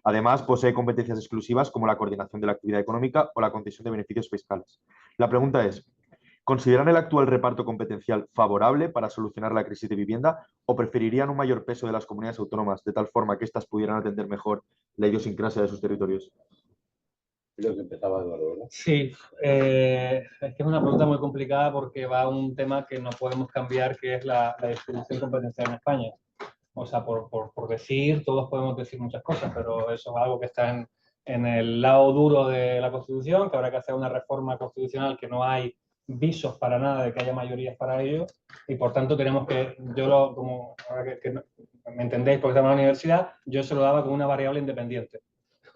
Además, posee competencias exclusivas como la coordinación de la actividad económica o la concesión de beneficios fiscales. La pregunta es, ¿consideran el actual reparto competencial favorable para solucionar la crisis de vivienda o preferirían un mayor peso de las comunidades autónomas de tal forma que éstas pudieran atender mejor la idiosincrasia de sus territorios? Creo que empezaba Eduardo, ¿no? Sí, es que es una pregunta muy complicada porque va a un tema que no podemos cambiar, que es la distribución competencial en España. O sea, por decir, todos podemos decir muchas cosas, pero eso es algo que está en el lado duro de la Constitución, que habrá que hacer una reforma constitucional que no hay visos para nada de que haya mayorías para ello, y por tanto tenemos que, como ahora que me entendéis porque estamos en la universidad, yo se lo daba como una variable independiente,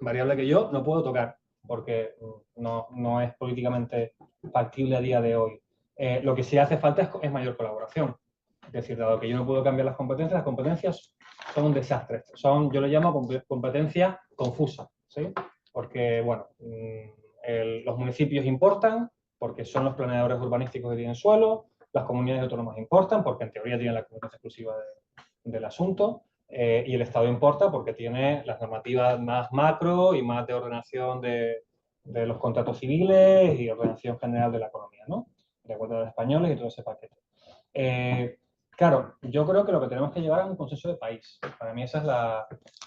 variable que yo no puedo tocar, porque no es políticamente factible a día de hoy. Lo que sí hace falta es mayor colaboración. Es decir, dado que yo no puedo cambiar las competencias son un desastre. Yo le llamo competencias confusas, ¿sí? Porque, bueno, los municipios importan, porque son los planeadores urbanísticos que tienen suelo, las comunidades autónomas importan, porque en teoría tienen la competencia exclusiva del asunto, y el Estado importa porque tiene las normativas más macro y más de ordenación de los contratos civiles y ordenación general de la economía, ¿no? De acuerdo a los españoles y todo ese paquete. Claro, yo creo que lo que tenemos que llevar es un consenso de país. Para mí esa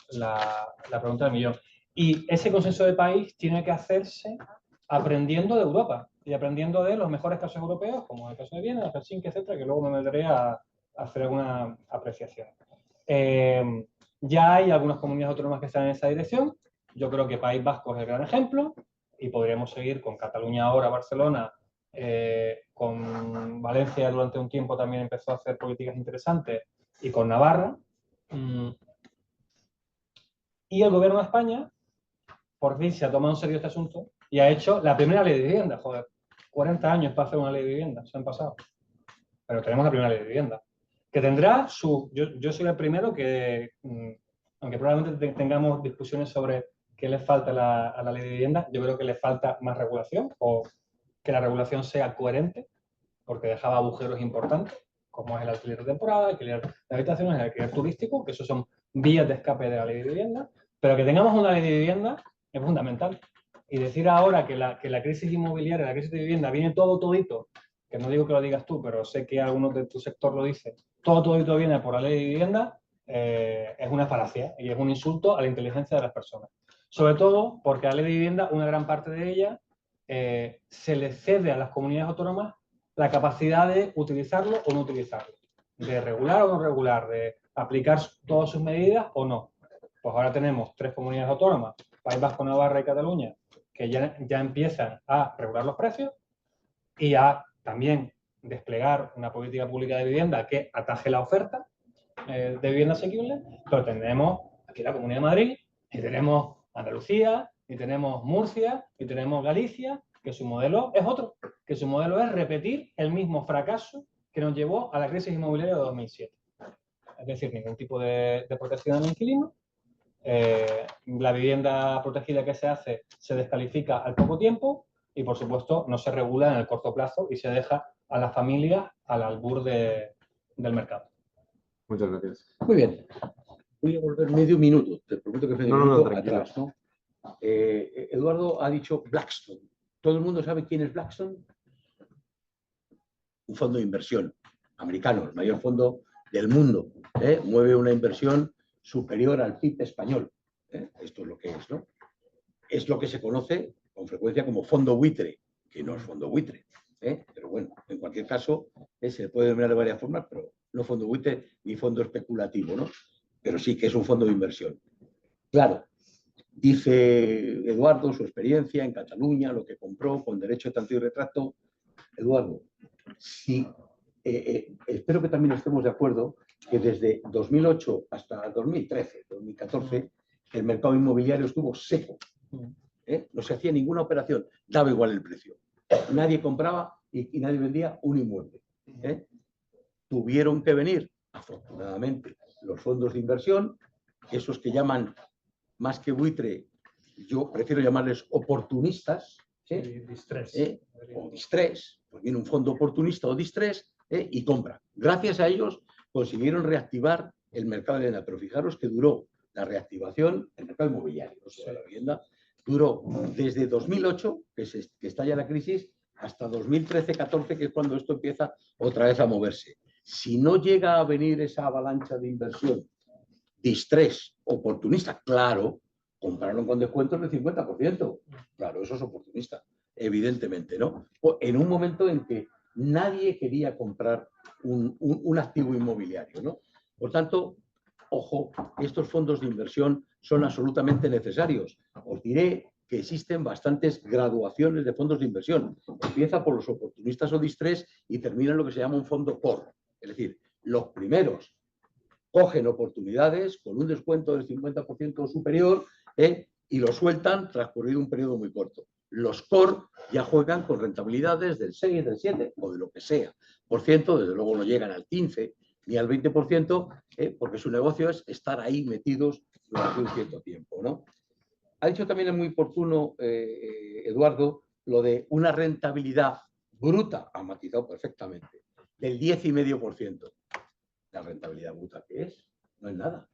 es la pregunta del millón. Y ese consenso de país tiene que hacerse aprendiendo de Europa y aprendiendo de los mejores casos europeos, como el caso de Viena, de Helsinki, etcétera, que luego me meteré a hacer alguna apreciación. Ya hay algunas comunidades autónomas que están en esa dirección. Yo creo que País Vasco es el gran ejemplo y podríamos seguir con Cataluña ahora, Barcelona, con Valencia durante un tiempo también empezó a hacer políticas interesantes y con Navarra. Y el gobierno de España, por fin, se ha tomado en serio este asunto y ha hecho la primera ley de vivienda. Joder, 40 años para hacer una ley de vivienda, se han pasado. Pero tenemos la primera ley de vivienda. Que tendrá su... Yo soy el primero que, aunque probablemente tengamos discusiones sobre qué le falta a la ley de vivienda, yo creo que le falta más regulación o que la regulación sea coherente, porque dejaba agujeros importantes, como es el alquiler de temporada, el alquiler de habitaciones, el alquiler turístico, que esos son vías de escape de la ley de vivienda, pero que tengamos una ley de vivienda es fundamental. Y decir ahora que la crisis inmobiliaria, la crisis de vivienda, viene todito, que no digo que lo digas tú, pero sé que algunos de tu sector lo dicen, todito viene por la ley de vivienda, es una falacia y es un insulto a la inteligencia de las personas. Sobre todo porque a la ley de vivienda, una gran parte de ella, se le cede a las comunidades autónomas la capacidad de utilizarlo o no utilizarlo, de regular o no regular, de aplicar todas sus medidas o no. Pues ahora tenemos 3 comunidades autónomas, País Vasco, Navarra y Cataluña, que ya empiezan a regular los precios y a también desplegar una política pública de vivienda que ataje la oferta de vivienda asequible, pero tenemos aquí la Comunidad de Madrid y tenemos Andalucía y tenemos Murcia y tenemos Galicia, que su modelo es otro, que su modelo es repetir el mismo fracaso que nos llevó a la crisis inmobiliaria de 2007. Es decir, ningún tipo de protección al inquilino. La vivienda protegida que se hace se descalifica al poco tiempo y, por supuesto, no se regula en el corto plazo y se deja a las familias al albur del mercado. Muchas gracias. Muy bien. Voy a volver medio minuto. Te prometo que medio minuto atrás, ¿no? Eduardo ha dicho Blackstone. ¿Todo el mundo sabe quién es Blackstone? Un fondo de inversión americano, el mayor fondo del mundo. Mueve una inversión superior al PIB español. Esto es lo que es, ¿no? Es lo que se conoce con frecuencia como fondo buitre, que no es fondo buitre. Pero bueno, en cualquier caso, se puede denominar de varias formas, pero no fondo buitre ni fondo especulativo, ¿no? Pero sí que es un fondo de inversión. Claro, dice Eduardo su experiencia en Cataluña, lo que compró con derecho de tanto y retrato. Eduardo, sí, espero que también estemos de acuerdo que desde 2008 hasta 2013, 2014, el mercado inmobiliario estuvo seco. No se hacía ninguna operación, daba igual el precio. Nadie compraba y nadie vendía un inmueble. Tuvieron que venir, afortunadamente, los fondos de inversión, esos que llaman más que buitre, yo prefiero llamarles oportunistas, o distrés, pues viene un fondo oportunista o distrés y compra. Gracias a ellos consiguieron reactivar el mercado de vivienda, pero fijaros que duró la reactivación, el mercado inmobiliario, o sea, la vivienda, duró desde 2008, que estalla la crisis, hasta 2013-14, que es cuando esto empieza otra vez a moverse. Si no llega a venir esa avalancha de inversión, distrés, oportunista, claro, compraron con descuentos del 50%. Claro, eso es oportunista, evidentemente, ¿no? En un momento en que nadie quería comprar un activo inmobiliario, ¿no? Por tanto, ojo, estos fondos de inversión son absolutamente necesarios. Os diré que existen bastantes graduaciones de fondos de inversión. Empieza por los oportunistas o distress y termina en lo que se llama un fondo core. Es decir, los primeros cogen oportunidades con un descuento del 50% superior y lo sueltan transcurrido un periodo muy corto. Los core ya juegan con rentabilidades del 6, del 7 o de lo que sea. Por ciento, desde luego no llegan al 15 ni al 20%, porque su negocio es estar ahí metidos durante un cierto tiempo, ¿no? Ha dicho también, es muy oportuno, Eduardo, lo de una rentabilidad bruta, ha matizado perfectamente, del 10,5%. La rentabilidad bruta, ¿qué es? No es nada.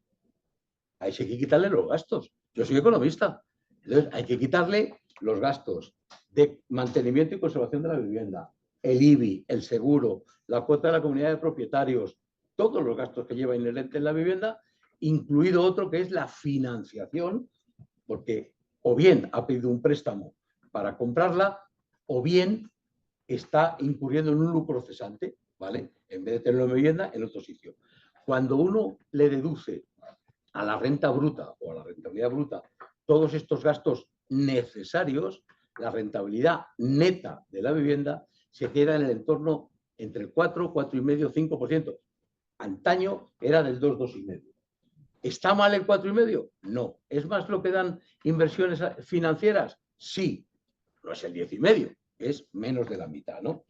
Ahí sí hay que quitarle los gastos. Yo soy economista. Entonces, hay que quitarle los gastos de mantenimiento y conservación de la vivienda, el IBI, el seguro, la cuota de la comunidad de propietarios, todos los gastos que lleva inherente en la vivienda, incluido otro que es la financiación, porque o bien ha pedido un préstamo para comprarla, o bien está incurriendo en un lucro cesante, ¿vale? En vez de tenerlo en vivienda, en otro sitio. Cuando uno le deduce a la renta bruta o a la rentabilidad bruta todos estos gastos necesarios, la rentabilidad neta de la vivienda se queda en el entorno entre el 4, 4,5, 5%. Antaño era del 2, 2,5%. ¿Está mal el 4,5%? No. ¿Es más lo que dan inversiones financieras? Sí. No es el 10,5%, es menos de la mitad, ¿no?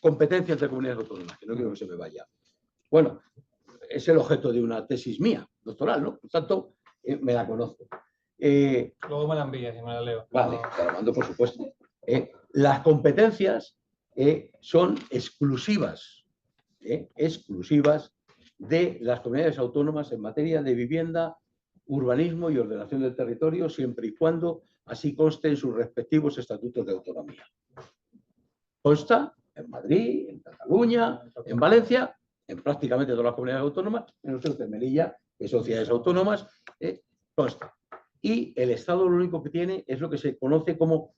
Competencia entre comunidades autónomas, que no quiero que se me vaya. Bueno, es el objeto de una tesis mía, doctoral, ¿no? Por tanto, me la conozco. Luego me la envías y me la leo. Vale, te la mando, por supuesto. Las competencias son exclusivas de las comunidades autónomas en materia de vivienda, urbanismo y ordenación del territorio, siempre y cuando así conste en sus respectivos estatutos de autonomía. Consta en Madrid, en Cataluña, en Valencia, en prácticamente todas las comunidades autónomas, menos en Melilla, de sociedades autónomas, consta. Y el Estado lo único que tiene es lo que se conoce como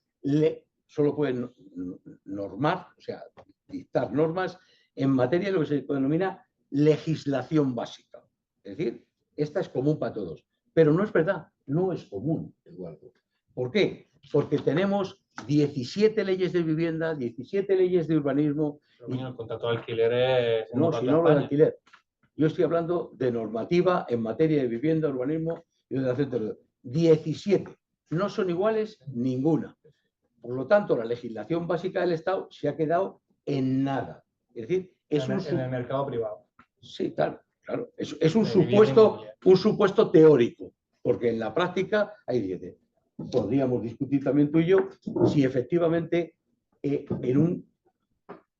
solo pueden normar, o sea, dictar normas en materia de lo que se denomina legislación básica. Es decir, esta es común para todos. Pero no es verdad, no es común, Eduardo. ¿Por qué? Porque tenemos 17 leyes de vivienda, 17 leyes de urbanismo. Y el contrato de alquiler es... No, si no hablo de alquiler. Yo estoy hablando de normativa en materia de vivienda, urbanismo y ordenación territorial. 17. No son iguales ninguna. Por lo tanto, la legislación básica del Estado se ha quedado en nada. Es decir, es en el mercado privado. Sí, claro. Es un supuesto teórico, porque en la práctica hay 10. Podríamos discutir también tú y yo si efectivamente en un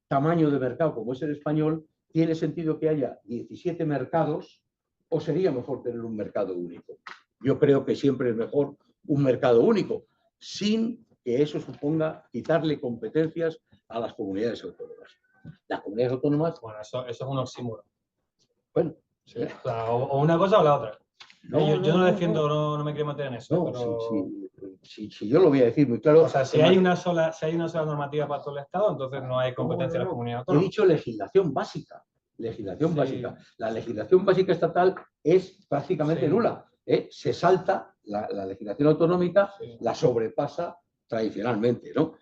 tamaño de mercado como es el español tiene sentido que haya 17 mercados o sería mejor tener un mercado único. Yo creo que siempre es mejor un mercado único, sin que eso suponga quitarle competencias a las comunidades autónomas. Las comunidades autónomas... Bueno, eso es un oxímoron. Bueno, sí. O una cosa o la otra. No, yo no defiendo, no me quiero meter en eso. No, pero... si yo lo voy a decir muy claro. O sea, si hay una sola normativa para todo el Estado, entonces no hay competencia de la comunidad autónoma. He dicho legislación básica. Legislación básica. La legislación básica estatal es prácticamente nula. Se salta la legislación autonómica, la sobrepasa tradicionalmente, ¿no?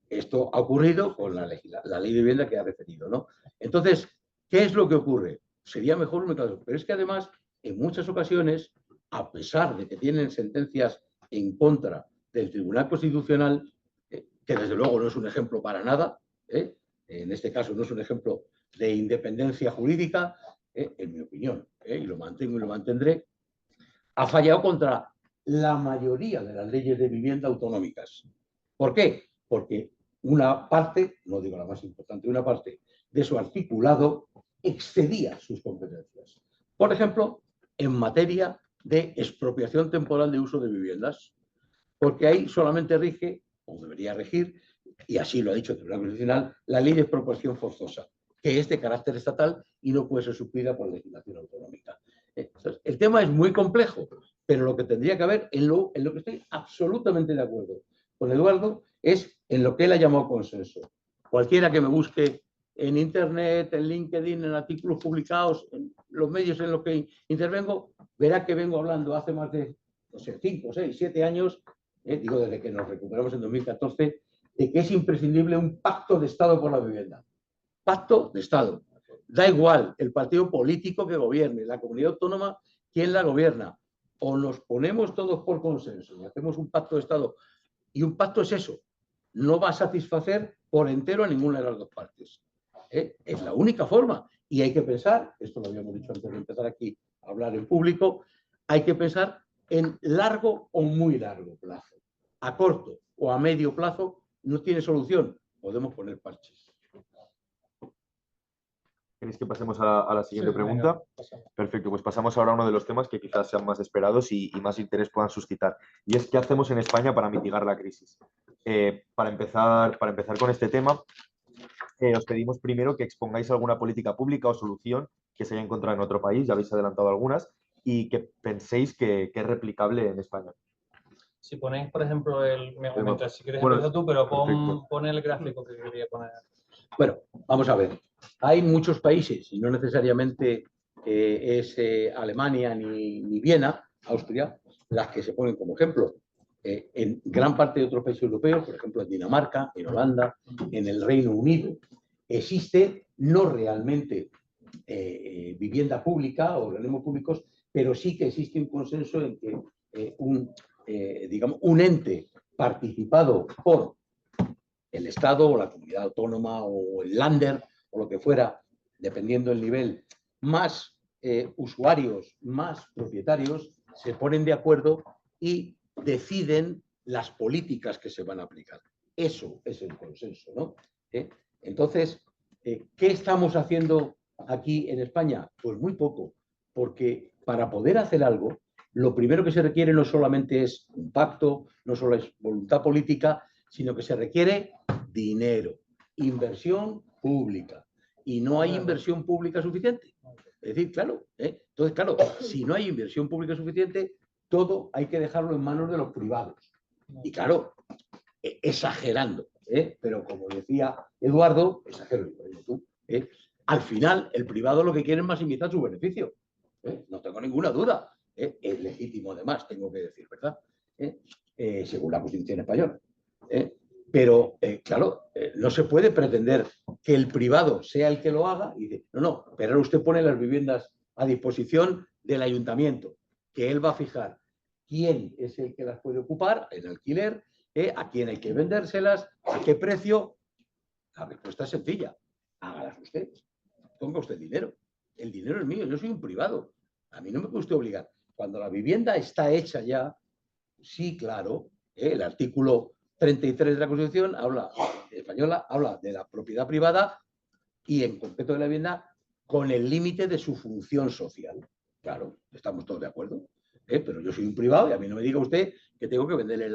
Esto ha ocurrido con la ley de vivienda que ha referido, ¿no? Entonces, ¿qué es lo que ocurre? Sería mejor un mercado. Pero es que además, en muchas ocasiones, a pesar de que tienen sentencias en contra del Tribunal Constitucional, que desde luego no es un ejemplo para nada, en este caso no es un ejemplo de independencia jurídica, en mi opinión, y lo mantengo y lo mantendré, ha fallado contra la mayoría de las leyes de vivienda autonómicas. ¿Por qué? Porque una parte, no digo la más importante, una parte de su articulado excedía sus competencias. Por ejemplo, en materia de expropiación temporal de uso de viviendas, porque ahí solamente rige, o debería regir, y así lo ha dicho el Tribunal Constitucional, la ley de expropiación forzosa, que es de carácter estatal y no puede ser suplida por legislación autonómica. Entonces, el tema es muy complejo, pero lo que tendría que haber, en lo que estoy absolutamente de acuerdo con Eduardo, es en lo que él ha llamado consenso. Cualquiera que me busque en Internet, en LinkedIn, en artículos publicados, en los medios en los que intervengo, verá que vengo hablando hace más de no sé, 5, 6, 7 años, digo desde que nos recuperamos en 2014, de que es imprescindible un pacto de Estado por la vivienda. Pacto de Estado. Da igual el partido político que gobierne, la comunidad autónoma, quién la gobierna. O nos ponemos todos por consenso y hacemos un pacto de Estado. Y un pacto es eso. No va a satisfacer por entero a ninguna de las dos partes. Es la única forma. Y hay que pensar, esto lo habíamos dicho antes de empezar aquí a hablar en público, hay que pensar en largo o muy largo plazo. A corto o a medio plazo no tiene solución. Podemos poner parches. ¿Queréis que pasemos a la siguiente Sí, pregunta? venga, pasamos. Perfecto, pues pasamos ahora a uno de los temas que quizás sean más esperados y más interés puedan suscitar. Y es, ¿qué hacemos en España para mitigar la crisis? Para empezar con este tema, os pedimos primero que expongáis alguna política pública o solución que se haya encontrado en otro país, ya habéis adelantado algunas, y que penséis que es replicable en España. Si ponéis, por ejemplo, mientras si quieres Bueno, empezar tú, pero perfecto. pon el gráfico que quería poner. Bueno, vamos a ver. Hay muchos países, y no necesariamente es Alemania ni Viena, Austria, las que se ponen como ejemplo. En gran parte de otros países europeos, por ejemplo en Dinamarca, en Holanda, en el Reino Unido, existe no realmente vivienda pública o organismos públicos, pero sí que existe un consenso en que un ente participado por el Estado o la comunidad autónoma o el Länder o lo que fuera, dependiendo del nivel, más usuarios, más propietarios, se ponen de acuerdo y deciden las políticas que se van a aplicar. Eso es el consenso, ¿no? Entonces, ¿qué estamos haciendo aquí en España? Pues muy poco, porque para poder hacer algo, lo primero que se requiere no solamente es un pacto, no solo es voluntad política, sino que se requiere dinero, inversión pública. Y no hay inversión pública suficiente. Es decir, claro, entonces, claro, si no hay inversión pública suficiente, todo hay que dejarlo en manos de los privados. Y claro, exagerando, pero como decía Eduardo, exagero yo, tú, al final el privado lo que quiere es maximizar su beneficio. No tengo ninguna duda. Es legítimo además, tengo que decir, ¿verdad? Según la Constitución española. Pero, claro, no se puede pretender que el privado sea el que lo haga y dice, no, pero ahora usted pone las viviendas a disposición del ayuntamiento, que él va a fijar quién es el que las puede ocupar en alquiler, a quién hay que vendérselas, a qué precio. La respuesta es sencilla, hágalas usted, ponga usted dinero. El dinero es mío, yo soy un privado, a mí no me puede usted obligar. Cuando la vivienda está hecha ya, sí, claro, el artículo 33 de la Constitución española habla de la propiedad privada y en concreto de la vivienda con el límite de su función social. Claro, estamos todos de acuerdo. Pero yo soy un privado y a mí no me diga usted que tengo que venderle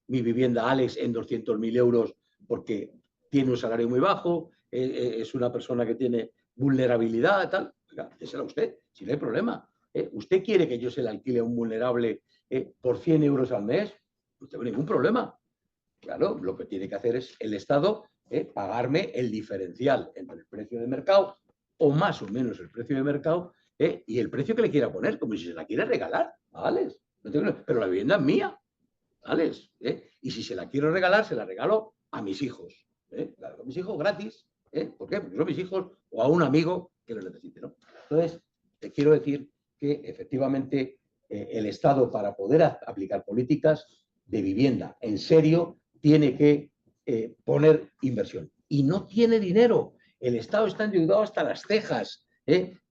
mi vivienda a Alex en 200.000 euros porque tiene un salario muy bajo, es una persona que tiene vulnerabilidad, tal. Oiga, désela usted, si no hay problema. ¿Usted quiere que yo se le alquile a un vulnerable por 100 euros al mes? No tengo ningún problema. Claro, lo que tiene que hacer es el Estado pagarme el diferencial entre el precio de mercado o más o menos el precio de mercado y el precio que le quiera poner, como si se la quiere regalar a Alex. Pero la vivienda es mía, Alex. Y si se la quiero regalar, se la regalo a mis hijos. A mis hijos gratis. ¿Por qué? Porque son mis hijos o a un amigo que lo necesite, ¿no? Entonces, te quiero decir que efectivamente el Estado, para poder aplicar políticas de vivienda en serio, tiene que poner inversión. Y no tiene dinero. El Estado está endeudado hasta las cejas.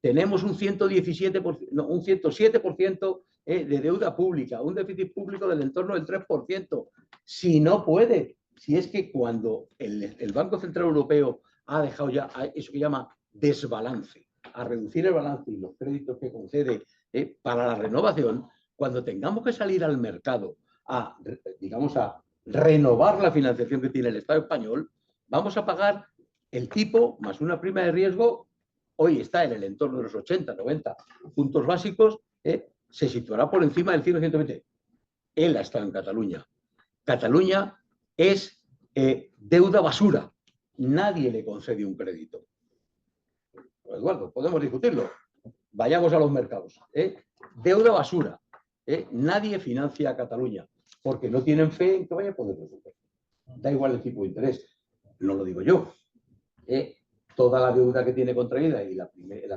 Tenemos un 117%, no, un 107% de deuda pública, un déficit público del entorno del 3%. Si no puede, si es que cuando el Banco Central Europeo ha dejado ya eso que llama desbalance, a reducir el balance y los créditos que concede para la renovación, cuando tengamos que salir al mercado a renovar la financiación que tiene el Estado español, vamos a pagar el tipo más una prima de riesgo, hoy está en el entorno de los 80, 90 puntos básicos, se situará por encima del 100-120. Él ha estado en Cataluña. Cataluña es deuda basura. Nadie le concede un crédito. Eduardo, podemos discutirlo. Vayamos a los mercados. Deuda basura. Nadie financia a Cataluña porque no tienen fe en que vaya a poder resolver. Da igual el tipo de interés. No lo digo yo. Toda la deuda que tiene contraída y la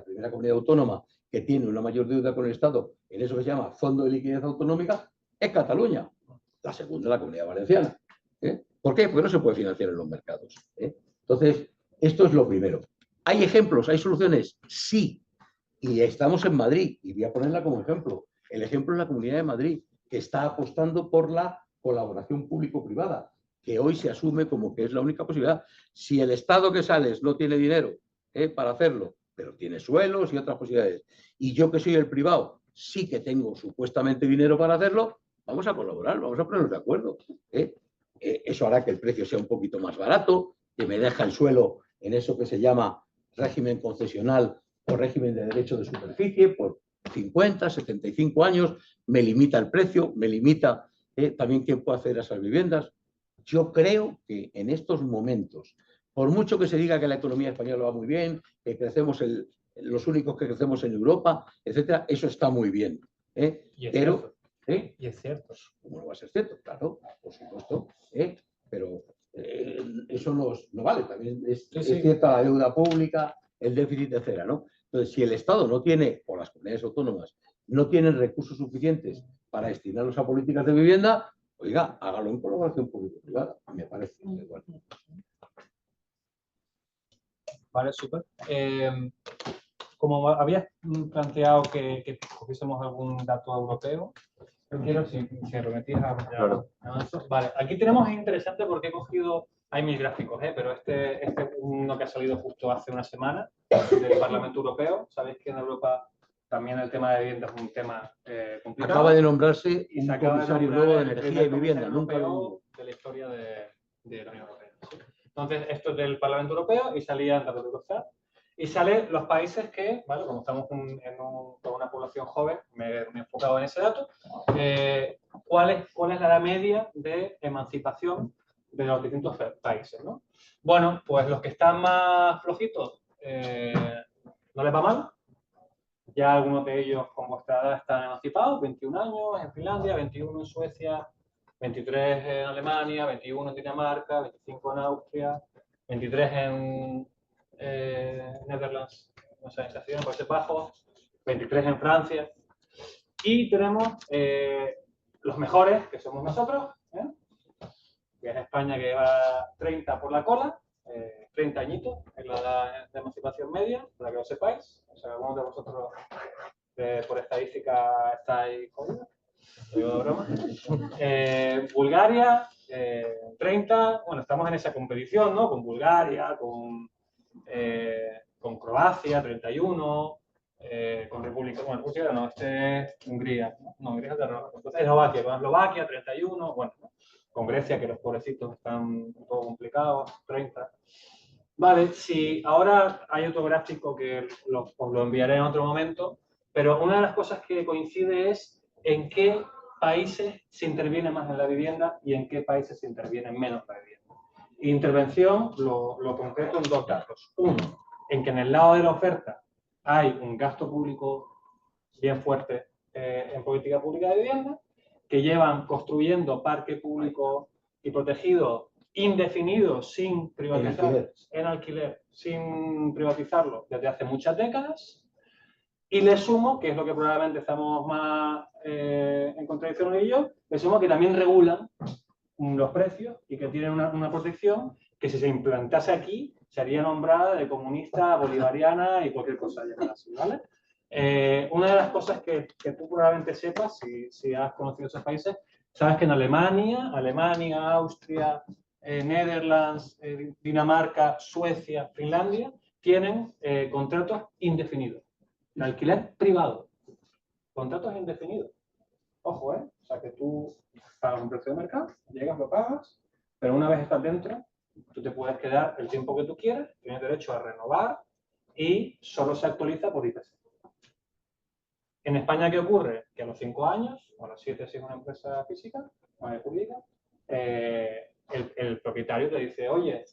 primera comunidad autónoma que tiene una mayor deuda con el Estado en eso que se llama Fondo de Liquidez Autonómica es Cataluña. La segunda, la Comunidad Valenciana. ¿Por qué? Porque no se puede financiar en los mercados. Entonces, esto es lo primero. ¿Hay ejemplos? ¿Hay soluciones? Sí. Y estamos en Madrid, y voy a ponerla como ejemplo. El ejemplo es la Comunidad de Madrid, que está apostando por la colaboración público-privada, que hoy se asume como que es la única posibilidad. Si el Estado que sales no tiene dinero para hacerlo, pero tiene suelos y otras posibilidades, y yo que soy el privado sí que tengo supuestamente dinero para hacerlo, vamos a colaborar, vamos a ponernos de acuerdo. Eso hará que el precio sea un poquito más barato, que me deja el suelo en eso que se llama régimen concesional o régimen de derecho de superficie por 50, 75 años, me limita el precio, me limita también quién puede hacer esas viviendas. Yo creo que en estos momentos, por mucho que se diga que la economía española va muy bien, que crecemos los únicos que crecemos en Europa, etcétera, eso está muy bien. Pero, y es cierto. ¿Cómo no va a ser cierto? Claro, por supuesto. Pero eso no vale. También es cierta la deuda pública, el déficit, etcétera, ¿no? Entonces, si el Estado no tiene, o las comunidades autónomas, no tienen recursos suficientes para destinarlos a políticas de vivienda, oiga, hágalo en colaboración público-privada, me parece. Bueno. Vale, súper. Como habías planteado que cogiésemos algún dato europeo, yo quiero, si me permitís, claro. Vale, aquí tenemos, es interesante porque he cogido, hay mil gráficos, pero este es uno que ha salido justo hace una semana del Parlamento Europeo. Sabéis que en Europa también el tema de vivienda es un tema complicado. Acaba de nombrarse y un comisario nuevo de energía y vivienda. Nunca de la historia de la Unión Europea. ¿Sí? Entonces, esto es del Parlamento Europeo y salía en datos de Eurostat. Y salen los países que, ¿vale? Como estamos con una población joven, me he enfocado en ese dato, ¿cuál es la media de emancipación de los distintos países, ¿no? Bueno, pues los que están más flojitos no les va mal. Ya algunos de ellos con vuestra edad están emancipados, 21 años en Finlandia, 21 en Suecia, 23 en Alemania, 21 en Dinamarca, 25 en Austria, 23 en Netherlands, no sé, en Países Bajos, 23 en Francia. Y tenemos los mejores, que somos nosotros, que es España, que lleva 30 por la cola, 30 añitos, es la edad de emancipación media, para que lo sepáis. O sea, algunos de vosotros, por estadística, estáis jodidos. Digo de broma. Bulgaria, 30, bueno, estamos en esa competición, ¿no? Con Bulgaria, con Croacia, 31, con República, bueno, Rusia no, este es Hungría, no, Hungría es de entonces Eslovaquia, con Eslovaquia, 31, bueno, ¿no? Con Grecia, que los pobrecitos están un poco complicados, 30. Vale, si ahora hay otro gráfico que os lo enviaré en otro momento, pero una de las cosas que coincide es en qué países se interviene más en la vivienda y en qué países se interviene menos en la vivienda. Intervención lo concreto en dos datos. Uno, en que en el lado de la oferta hay un gasto público bien fuerte en política pública de vivienda, que llevan construyendo parque público y protegido indefinido sin privatizar, en alquiler, sin privatizarlo desde hace muchas décadas. Y le sumo, que es lo que probablemente estamos más en contradicción y yo, le sumo que también regulan los precios y que tienen una protección que si se implantase aquí sería nombrada de comunista, bolivariana y cualquier cosa llamada así, ¿vale? Una de las cosas que tú probablemente sepas, si has conocido esos países, sabes que en Alemania, Austria, Netherlands, Dinamarca, Suecia, Finlandia, tienen contratos indefinidos. De alquiler privado. Contratos indefinidos. Ojo, o sea que tú pagas un precio de mercado, llegas, lo pagas, pero una vez estás dentro, tú te puedes quedar el tiempo que tú quieras, tienes derecho a renovar y solo se actualiza por IPC. En España, ¿qué ocurre? Que a los 5 años, o a los 7 si es una empresa física, o pública, el propietario te dice, oye,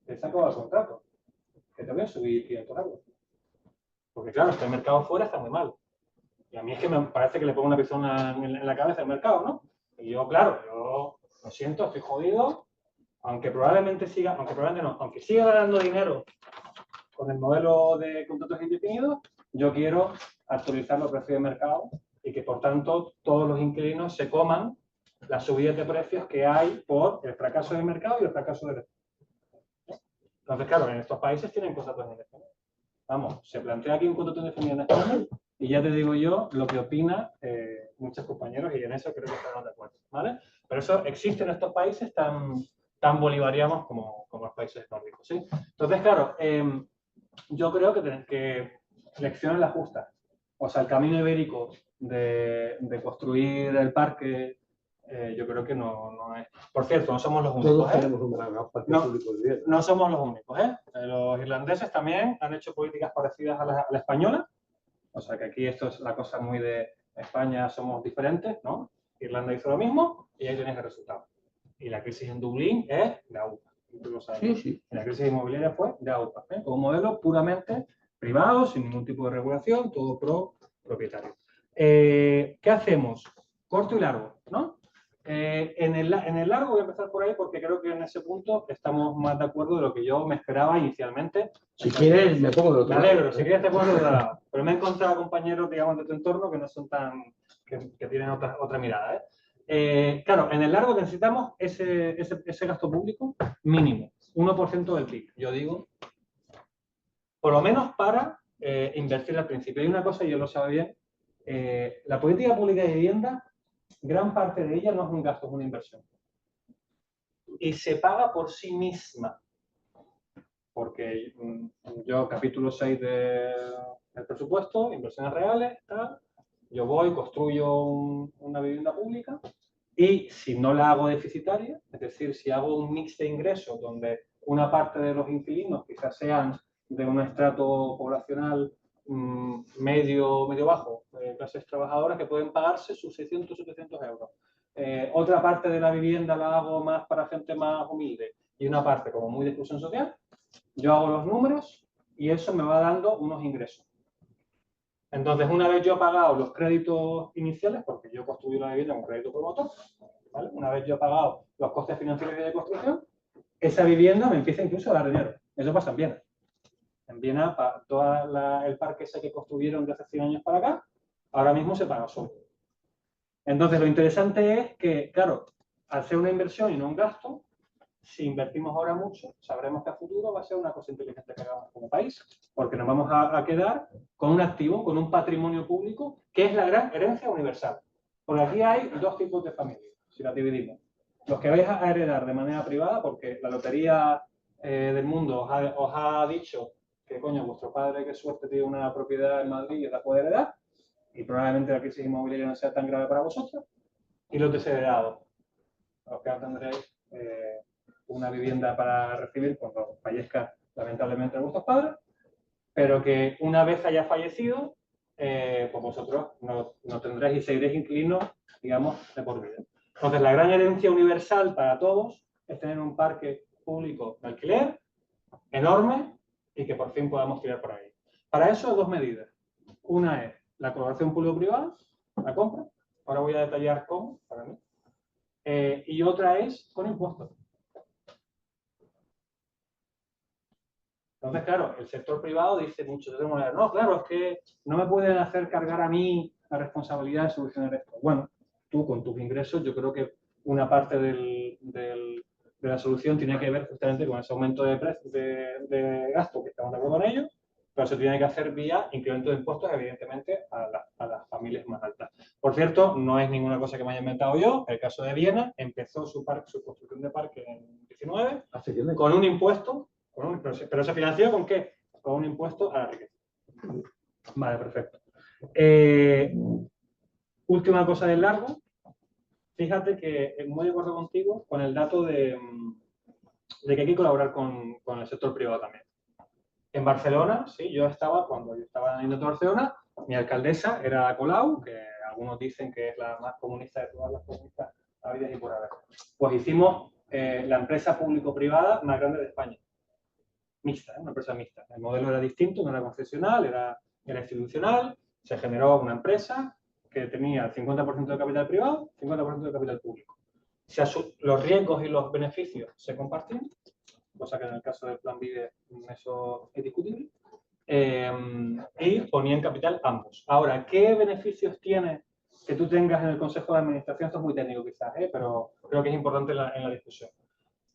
te saco el contrato, que te voy a subir 500 euros. Porque claro, este mercado fuera está muy mal. Y a mí es que me parece que le pongo una pistola en la cabeza al mercado, ¿no? Y yo, claro, yo lo siento, estoy jodido, aunque probablemente siga, aunque siga ganando dinero con el modelo de contratos indefinidos, yo quiero actualizar los precios de mercado y que, por tanto, todos los inquilinos se coman las subidas de precios que hay por el fracaso del mercado y el fracaso del Estado. Entonces, claro, en estos países tienen contratos indefinidos. Vamos, se plantea aquí un contrato indefinido en España y ya te digo yo lo que opina muchos compañeros y en eso creo que estamos de acuerdo, ¿vale? Pero eso existe en estos países tan bolivarianos como los países nórdicos, ¿sí? Entonces, claro, yo creo que lecciones las justas. O sea, el camino ibérico de construir el parque, yo creo que no es. Por cierto, no somos los únicos. Todos tenemos un gran parque público de vivienda. No somos los únicos, ¿eh? Los irlandeses también han hecho políticas parecidas a la española. O sea, que aquí esto es la cosa muy de España, somos diferentes, ¿no? Irlanda hizo lo mismo y ahí tenéis el resultado. Y la crisis en Dublín es de AUPA. Sí, sí. La crisis inmobiliaria fue de AUPA, ¿eh? Con un modelo puramente privado, sin ningún tipo de regulación, todo propietario. ¿Qué hacemos? Corto y largo, ¿no? En el largo voy a empezar por ahí porque creo que en ese punto estamos más de acuerdo de lo que yo me esperaba inicialmente. Si quieres, me pongo de otro lado. Me alegro, lado. si quieres te pongo de otro lado. Pero me he encontrado compañeros, digamos, de tu entorno que no son que tienen otra mirada, ¿eh? Claro, en el largo necesitamos ese gasto público mínimo, 1% del PIB, yo digo, por lo menos para invertir al principio. Hay una cosa, y yo lo sabe bien, la política pública de vivienda, gran parte de ella no es un gasto, es una inversión. Y se paga por sí misma. Porque yo, capítulo 6 del presupuesto, inversiones reales, tal, yo voy, construyo una vivienda pública y si no la hago deficitaria, es decir, si hago un mix de ingresos donde una parte de los inquilinos quizás sean de un estrato poblacional medio bajo, clases trabajadoras que pueden pagarse sus 600 o 700 euros. Otra parte de la vivienda la hago más para gente más humilde y una parte como muy de exclusión social. Yo hago los números y eso me va dando unos ingresos. Entonces, una vez yo he pagado los créditos iniciales, porque yo construí la vivienda con crédito promotor, ¿vale? Una vez yo he pagado los costes financieros de construcción, esa vivienda me empieza incluso a dar dinero. Eso pasa en Viena. En Viena, todo el parque ese que construyeron de hace 100 años para acá, ahora mismo se paga solo. Entonces, lo interesante es que, claro, al ser una inversión y no un gasto, si invertimos ahora mucho, sabremos que a futuro va a ser una cosa inteligente que hagamos como país, porque nos vamos a quedar con un activo, con un patrimonio público, que es la gran herencia universal. Porque aquí hay dos tipos de familias, si las dividimos. Los que vais a heredar de manera privada, porque la lotería del mundo os ha dicho que, coño, vuestro padre, qué suerte, tiene una propiedad en Madrid y os la puede heredar, y probablemente la crisis inmobiliaria no sea tan grave para vosotros, y los desheredados, los que tendréis una vivienda para recibir cuando fallezca lamentablemente vuestros padres, pero que una vez haya fallecido, pues vosotros no tendréis y seguiréis inquilinos, digamos, de por vida. Entonces, la gran herencia universal para todos es tener un parque público de alquiler enorme y que por fin podamos tirar por ahí. Para eso hay dos medidas. Una es la colaboración público-privada, la compra. Ahora voy a detallar cómo, para mí. Y otra es con impuestos. Entonces, claro, el sector privado dice mucho, no, claro, es que no me pueden hacer cargar a mí la responsabilidad de solucionar esto. Bueno, tú con tus ingresos, yo creo que una parte de la solución tiene que ver justamente con ese aumento de gasto, que estamos de acuerdo en ello, pero se tiene que hacer vía incremento de impuestos, evidentemente, a las familias más altas. Por cierto, no es ninguna cosa que me haya inventado yo. El caso de Viena empezó su construcción de parque en 19 con un impuesto. Pero se financió ¿con qué? Con un impuesto a la riqueza. Vale, perfecto. Última cosa del largo. Fíjate que muy de acuerdo contigo con el dato de que hay que colaborar con el sector privado también. En Barcelona, sí, cuando yo estaba en Barcelona, mi alcaldesa era Colau, que algunos dicen que es la más comunista de todas las comunistas habidas y por haber. Pues hicimos la empresa público-privada más grande de España. Mixta, una empresa mixta. El modelo era distinto, no era concesional, era institucional, Se generó una empresa que tenía el 50% de capital privado, 50% de capital público. Los riesgos y los beneficios se compartían, cosa que en el caso del Plan Vive eso es discutible, y ponían capital ambos. Ahora, ¿qué beneficios tiene que tú tengas en el Consejo de Administración? Esto es muy técnico quizás, pero creo que es importante en la discusión.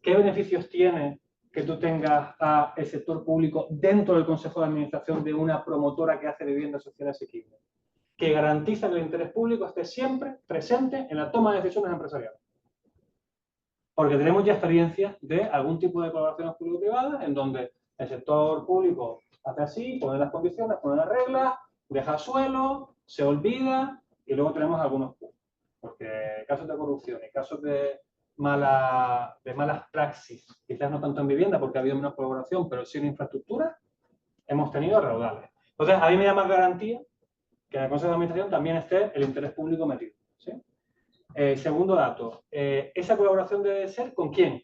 ¿Qué beneficios tiene que tú tengas al sector público dentro del Consejo de Administración de una promotora que hace vivienda social asequible? Que garantiza que el interés público esté siempre presente en la toma de decisiones empresariales. Porque tenemos ya experiencias de algún tipo de colaboraciones público-privadas en donde el sector público hace así, pone las condiciones, pone las reglas, deja suelo, se olvida y luego tenemos algunos puntos. Porque casos de corrupción y casos de malas praxis, quizás no tanto en vivienda porque ha habido menos colaboración, pero sí en infraestructura, hemos tenido raudales. Entonces, a mí me da más garantía que en el Consejo de Administración también esté el interés público metido. ¿Sí? Segundo dato, ¿esa colaboración debe ser con quién?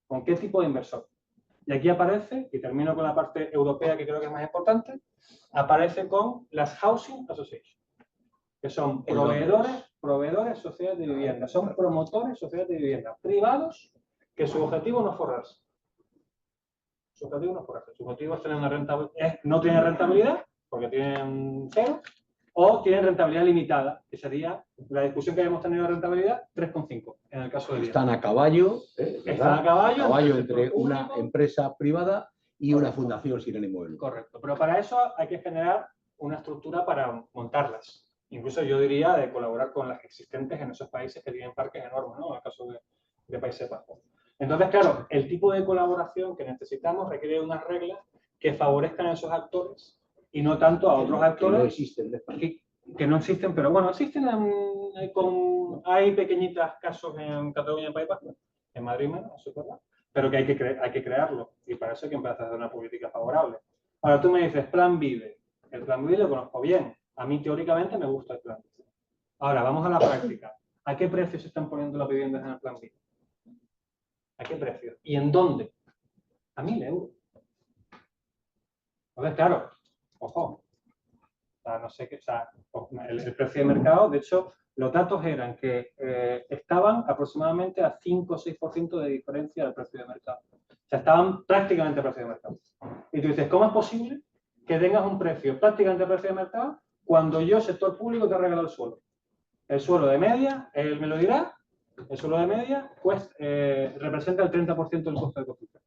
¿Con qué tipo de inversor? Y aquí aparece, y termino con la parte europea que creo que es más importante, aparece con las Housing Associations, que son proveedores sociedades de vivienda, son promotores sociedades de vivienda, privados, que su objetivo no es forrarse. Su objetivo no es forrarse, su objetivo es tener una rentabilidad, no tienen rentabilidad, porque tienen cero, o tienen rentabilidad limitada, que sería la discusión que habíamos tenido de rentabilidad, 3,5 en el caso de Están a caballo, están a caballo entre una empresa privada y una fundación sin ánimo de lucro. Correcto, pero para eso hay que generar una estructura para montarlas. Incluso yo diría de colaborar con las existentes en esos países que tienen parques enormes, ¿no? En el caso de Países Bajos. Entonces, claro, el tipo de colaboración que necesitamos requiere unas reglas que favorezcan a esos actores y no tanto a otros actores que no existen, que no existen, pero bueno, existen hay pequeñitos casos en Cataluña y en País Vasco, en Madrid menos, eso es verdad, pero que hay que crearlo y para eso hay que empezar a hacer una política favorable. Ahora tú me dices, Plan Vive. El Plan Vive lo conozco bien. A mí teóricamente me gusta el Plan Vive. Ahora, vamos a la práctica. ¿A qué precio se están poniendo las viviendas en el Plan Vive? ¿A qué precio? ¿Y en dónde? A 1.000 euros. Entonces, claro, ojo. O sea, no sé qué, o sea, el precio de mercado, de hecho, los datos eran que estaban aproximadamente a 5 o 6% de diferencia del precio de mercado. O sea, estaban prácticamente a precio de mercado. Y tú dices, ¿cómo es posible que tengas un precio prácticamente a precio de mercado cuando yo, sector público, te he regalado el suelo? El suelo de media, él me lo dirá, el suelo de media, pues representa el 30% del coste de construcción.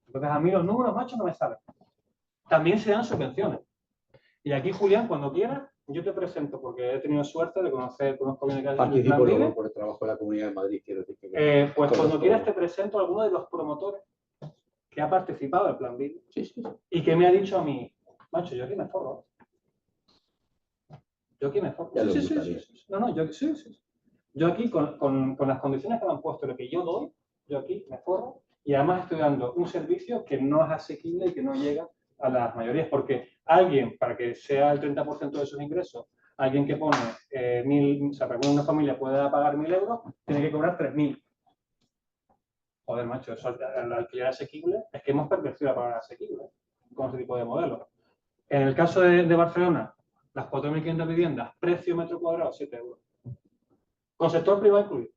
Entonces, a mí los números, macho, no me salen. También se dan subvenciones. Y aquí, Julián, cuando quieras, yo te presento, porque he tenido suerte de conozco bien el caso del Plan Vive. Participo por el trabajo de la Comunidad de Madrid, quiero decir que pues cuando quieras te presento a alguno de los promotores que ha participado del Plan Vive y que me ha dicho a mí, macho, yo aquí me forro. Yo aquí me forro. Yo aquí, con las condiciones que me han puesto, lo que yo doy, yo aquí me forro y además estoy dando un servicio que no es asequible y que no llega a las mayorías, porque alguien, para que sea el 30% de sus ingresos, alguien que pone 1.000, o sea, para que una familia pueda pagar 1.000 euros, tiene que cobrar 3.000. Joder, macho, eso al alquiler asequible es que hemos pervertido la palabra asequible con ese tipo de modelos. En el caso de Barcelona, las 4.500 viviendas, precio metro cuadrado, 7 euros. Con sector privado incluido.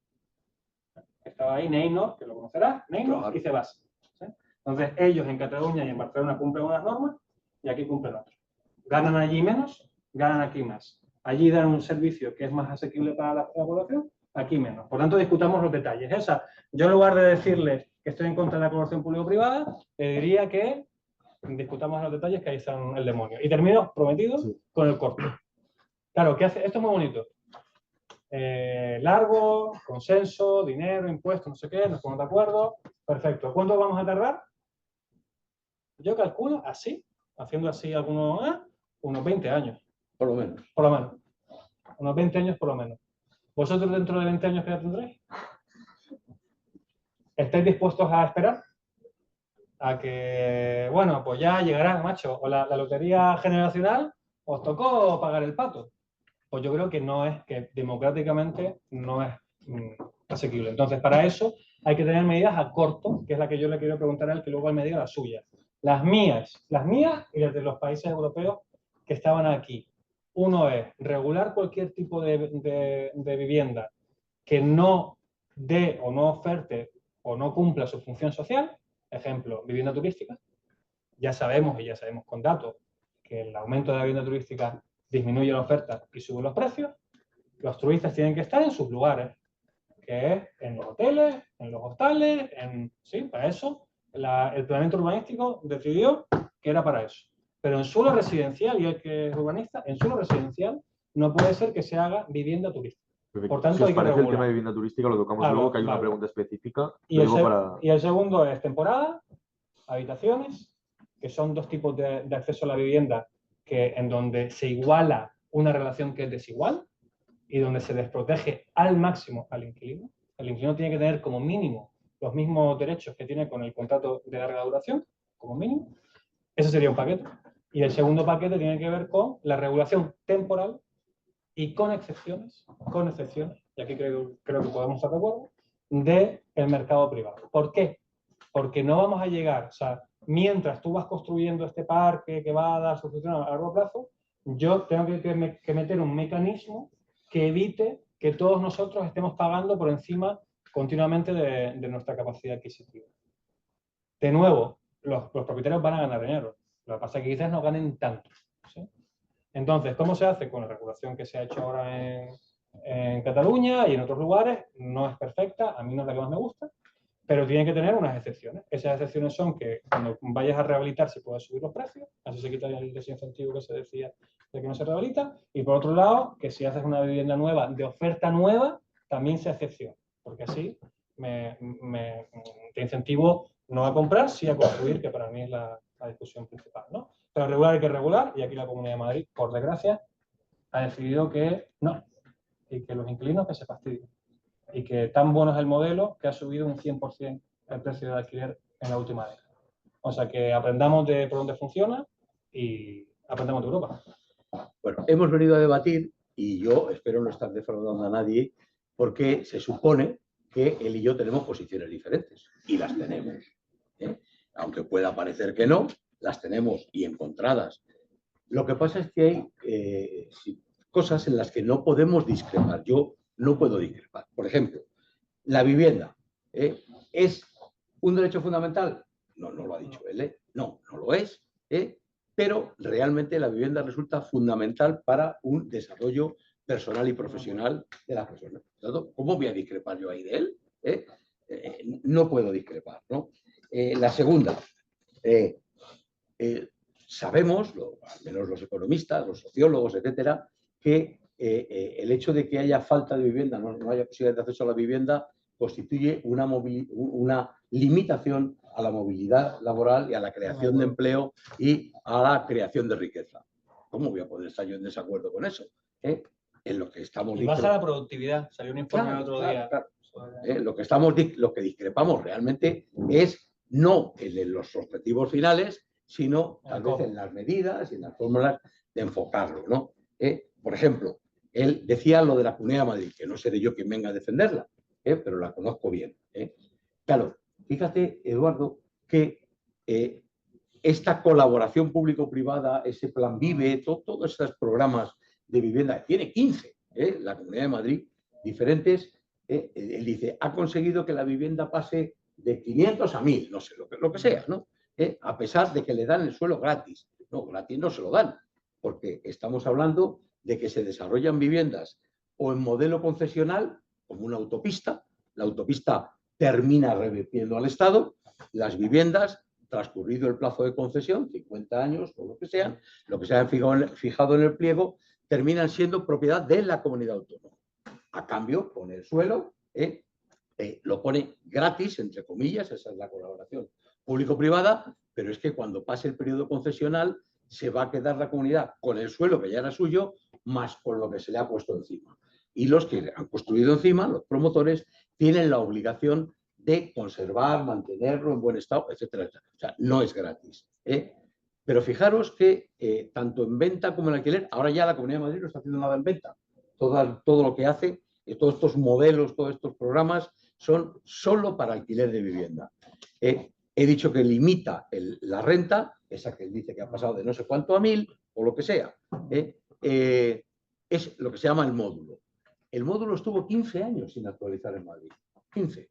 Estaba ahí Neynor, que lo conocerás, Neynor y Cebasa. ¿Sí? Entonces, ellos en Cataluña y en Barcelona cumplen unas normas y aquí cumplen otras. Ganan allí menos, ganan aquí más. Allí dan un servicio que es más asequible para la población, aquí menos. Por tanto, discutamos los detalles. Yo en lugar de decirles que estoy en contra de la colaboración público-privada, le diría que discutamos los detalles, que ahí están el demonio. Y termino, prometido, con el corto. Claro, ¿qué hace? Esto es muy bonito. Largo, consenso, dinero, impuestos, no sé qué, nos ponemos de acuerdo. Perfecto. ¿Cuánto vamos a tardar? Yo calculo así, haciendo así unos 20 años. Por lo menos. Por lo menos. Unos 20 años por lo menos. ¿Vosotros dentro de 20 años qué edad tendréis? ¿Estáis dispuestos a esperar? A que, bueno, pues ya llegará, macho, o la lotería generacional os tocó pagar el pato. Pues yo creo que que democráticamente no es asequible. Entonces, para eso hay que tener medidas a corto, que es la que yo le quiero preguntar a él, que luego él me diga las suyas. Las mías y las de los países europeos que estaban aquí. Uno es regular cualquier tipo de vivienda que no dé o no oferte o no cumpla su función social. Ejemplo, vivienda turística. Ya sabemos, y ya sabemos con datos, que el aumento de la vivienda turística disminuye la oferta y sube los precios. Los turistas tienen que estar en sus lugares, que es en los hoteles, en los hostales, sí, para eso. El planeamiento urbanístico decidió que era para eso. Pero en suelo residencial, y el que es urbanista, en suelo residencial no puede ser que se haga vivienda turística. Perfecto. Por tanto, si os hay que parece, el regular. tema de vivienda turística lo tocamos luego, que hay una pregunta específica. Y el segundo es temporada, habitaciones, que son dos tipos de acceso a la vivienda en donde se iguala una relación que es desigual y donde se desprotege al máximo al inquilino. El inquilino tiene que tener como mínimo los mismos derechos que tiene con el contrato de larga duración, como mínimo. Ese sería un paquete. Y el segundo paquete tiene que ver con la regulación temporal y con excepciones, y aquí creo que podemos estar de acuerdo, del mercado privado. ¿Por qué? Porque no vamos a llegar, o sea, mientras tú vas construyendo este parque que va a dar solución a largo plazo, yo tengo que meter un mecanismo que evite que todos nosotros estemos pagando por encima continuamente de nuestra capacidad adquisitiva. De nuevo, los propietarios van a ganar dinero. Lo que pasa es que quizás no ganen tanto, ¿sí? Entonces, ¿cómo se hace? Con la regulación que se ha hecho ahora en Cataluña y en otros lugares. No es perfecta, a mí no es la que más me gusta, pero tiene que tener unas excepciones. Esas excepciones son que cuando vayas a rehabilitar se pueden subir los precios, así se quita el desincentivo que se decía de que no se rehabilita, y por otro lado, que si haces una vivienda nueva, de oferta nueva, también se excepciona, porque así te incentivo no a comprar, sí a construir, que para mí es la discusión principal, ¿no? Pero regular hay que regular, y aquí la Comunidad de Madrid, por desgracia, ha decidido que no, y que los inquilinos que se fastidien. Y que tan bueno es el modelo que ha subido un 100% el precio de alquiler en la última década. O sea que aprendamos de por dónde funciona y aprendamos de Europa. Bueno, hemos venido a debatir, y yo espero no estar defraudando a nadie, porque se supone que él y yo tenemos posiciones diferentes, y las tenemos, ¿eh? Aunque pueda parecer que no, las tenemos y encontradas. Lo que pasa es que hay cosas en las que no podemos discrepar. Yo no puedo discrepar. Por ejemplo, la vivienda. ¿Es un derecho fundamental? No, no lo ha dicho él. No, no lo es. Pero realmente la vivienda resulta fundamental para un desarrollo personal y profesional de las personas. ¿Cómo voy a discrepar yo ahí de él? No puedo discrepar, ¿no? La segunda, sabemos, al menos los economistas, los sociólogos, etcétera, que el hecho de que haya falta de vivienda, no haya posibilidad de acceso a la vivienda, constituye una limitación a la movilidad laboral y a la creación de empleo y a la creación de riqueza. ¿Cómo voy a poder estar yo en desacuerdo con eso? En lo que estamos y baja la productividad, salió un informe el otro día. Claro. Lo que discrepamos realmente es no en los objetivos finales, sino tal vez en las medidas y en las fórmulas de enfocarlo, ¿no? Por ejemplo, él decía lo de la Comunidad de Madrid, que no seré yo quien venga a defenderla, pero la conozco bien. Claro, fíjate, Eduardo, que esta colaboración público-privada, ese plan VIVE, todos esos programas de vivienda, tiene 15, la Comunidad de Madrid, diferentes. Él dice, ha conseguido que la vivienda pase de 500 a 1000, no sé, lo que sea, ¿no? A pesar de que le dan el suelo gratis. No, gratis no se lo dan, porque estamos hablando de que se desarrollan viviendas o en modelo concesional, como una autopista. La autopista termina revirtiendo al Estado, las viviendas, transcurrido el plazo de concesión, 50 años o lo que se hayan fijado en el pliego, terminan siendo propiedad de la comunidad autónoma. A cambio, pone el suelo, lo pone gratis, entre comillas, esa es la colaboración público-privada, pero es que cuando pase el periodo concesional se va a quedar la comunidad con el suelo que ya era suyo, más con lo que se le ha puesto encima. Y los que han construido encima, los promotores, tienen la obligación de conservar, mantenerlo en buen estado, etcétera, etcétera. O sea, no es gratis. Pero fijaros que tanto en venta como en alquiler, ahora ya la Comunidad de Madrid no está haciendo nada en venta. Todo lo que hace, todos estos modelos, todos estos programas, son solo para alquiler de vivienda. He dicho que limita la renta, esa que él dice que ha pasado de no sé cuánto a 1000, o lo que sea, es lo que se llama el módulo. El módulo estuvo 15 años sin actualizar en Madrid, 15.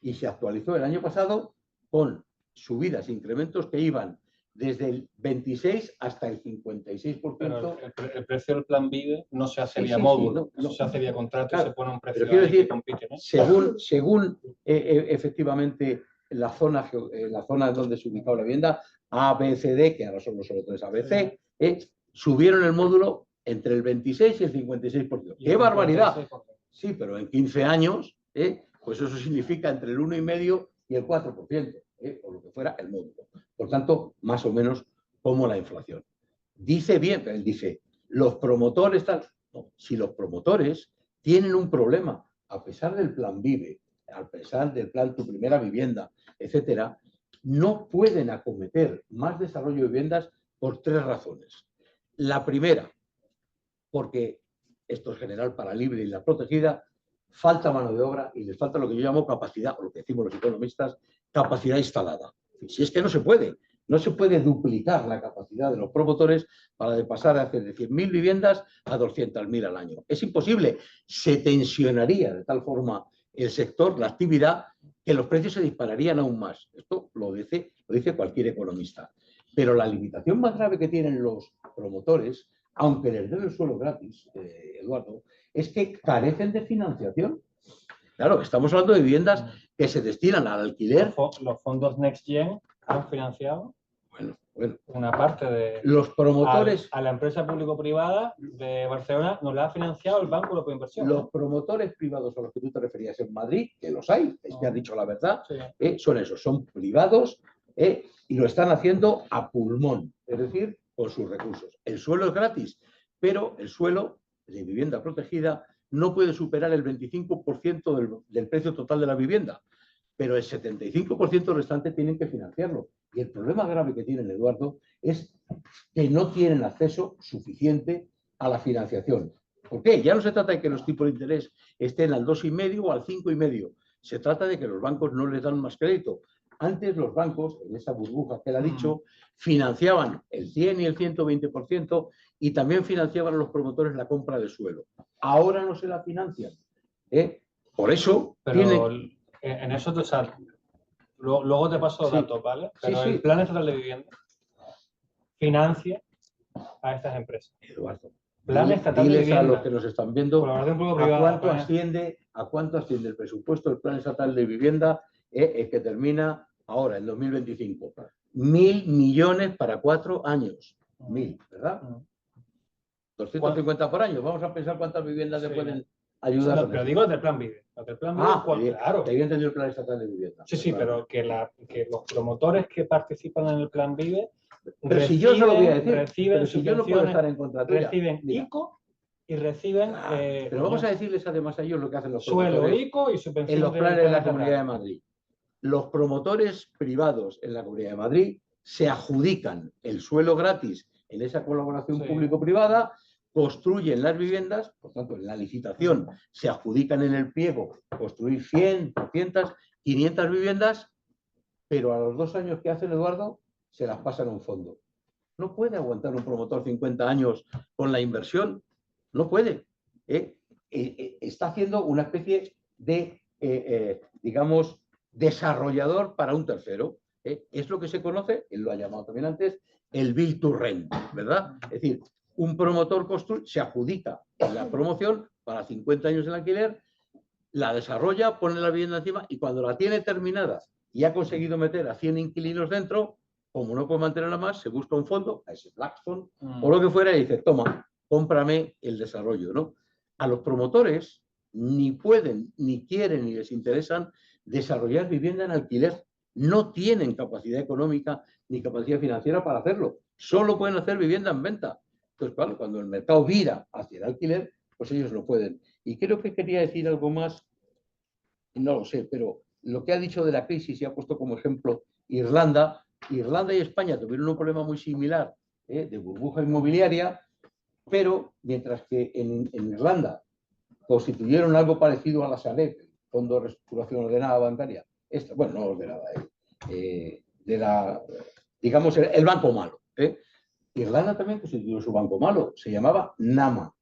Y se actualizó el año pasado con subidas, incrementos que iban desde el 26 hasta el 56%. Pero el precio del plan VIVE no se hace Sí, vía sí, módulo, sí, no. se hace vía contrato, Claro, y se pone un precio pero quiero ahí decir, que compite, ¿no? según efectivamente la zona donde se ubicaba la vivienda, A, B, C, D, que ahora son solo 3 A, B, C, subieron el módulo entre el 26 y el 56%. ¡Qué barbaridad! Sí, pero en 15 años, pues eso significa entre el 1,5% y el 4%, o lo que fuera el módulo. Por tanto, más o menos como la inflación. Dice bien, él dice, los promotores tal. No, si los promotores tienen un problema, a pesar del plan VIVE, a pesar del plan Tu Primera Vivienda, etcétera, no pueden acometer más desarrollo de viviendas por 3 razones. La primera, porque esto es general para libre y la protegida, falta mano de obra y les falta lo que yo llamo capacidad, o lo que decimos los economistas, capacidad instalada. Si es que no se puede duplicar la capacidad de los promotores para de pasar de hacer de 100.000 viviendas a 200.000 al año. Es imposible. Se tensionaría de tal forma el sector, la actividad, que los precios se dispararían aún más. Esto lo dice cualquier economista. Pero la limitación más grave que tienen los promotores, aunque les den el suelo gratis, Eduardo, es que carecen de financiación. Claro, estamos hablando de viviendas que se destinan al alquiler. Los fondos Next Gen han financiado una parte de... Los promotores... A la empresa público-privada de Barcelona nos la ha financiado el Banco Europeo de Inversión. Los promotores privados a los que tú te referías en Madrid, que los hay, es que has dicho la verdad, sí. Son esos, son privados y lo están haciendo a pulmón, es decir, con sus recursos. El suelo es gratis, pero el suelo de vivienda protegida no puede superar el 25% del precio total de la vivienda, pero el 75% restante tienen que financiarlo. Y el problema grave que tienen, Eduardo, es que no tienen acceso suficiente a la financiación. ¿Por qué? Ya no se trata de que los tipos de interés estén al 2,5 o al 5,5. Se trata de que los bancos no les dan más crédito. Antes los bancos, en esa burbuja que él ha dicho, financiaban el 100 y el 120% y también financiaban a los promotores la compra de suelo. Ahora no se la financian. Por eso tienen... En eso te salto. Luego te paso los datos, ¿vale? Pero el Plan Estatal de Vivienda financia a estas empresas. Eduardo, Plan Estatal de Vivienda. A los que nos están viendo a cuánto asciende el presupuesto del Plan Estatal de Vivienda que termina ahora, en 2025. 1.000 millones para 4 años. 1.000, ¿verdad? 250 por año. Vamos a pensar cuántas viviendas se pueden ayudar. No, pero digo del Plan VIVE. Claro. Te había entendido el Plan Estatal de Vivienda. Sí, pero que los promotores que participan en el Plan VIVE pero si yo se lo voy a decir, pero si yo no puedo estar en contra tuya. Reciben ICO y reciben... pero vamos a decirles además a ellos lo que hacen los promotores. Suelo, ICO y subvenciones en los planes de la Comunidad de Madrid. Los promotores privados en la Comunidad de Madrid se adjudican el suelo gratis en esa colaboración público-privada, construyen las viviendas, por tanto, en la licitación se adjudican en el pliego construir 100, 200, 500 viviendas, pero a los 2 años que hacen, Eduardo, se las pasan a un fondo. No puede aguantar un promotor 50 años con la inversión, no puede. Está haciendo una especie de, digamos, desarrollador para un tercero. Es lo que se conoce, él lo ha llamado también antes, el build to rent, ¿verdad? Es decir, un promotor se adjudica en la promoción para 50 años en alquiler, la desarrolla, pone la vivienda encima y cuando la tiene terminada y ha conseguido meter a 100 inquilinos dentro, como no puede mantenerla más, se busca un fondo, a ese Blackstone o lo que fuera y dice, toma, cómprame el desarrollo, ¿no? A los promotores ni pueden, ni quieren, ni les interesan desarrollar vivienda en alquiler. No tienen capacidad económica ni capacidad financiera para hacerlo. Solo pueden hacer vivienda en venta. Entonces, claro, cuando el mercado vira hacia el alquiler, pues ellos no pueden. Y creo que quería decir algo más, no lo sé, pero lo que ha dicho de la crisis y ha puesto como ejemplo Irlanda y España tuvieron un problema muy similar de burbuja inmobiliaria, pero mientras que en Irlanda constituyeron algo parecido a la Sareb, el Fondo de Reestructuración Ordenada Bancaria, no ordenada, digamos, el banco malo. Irlanda también constituyó su banco malo, se llamaba NAMA.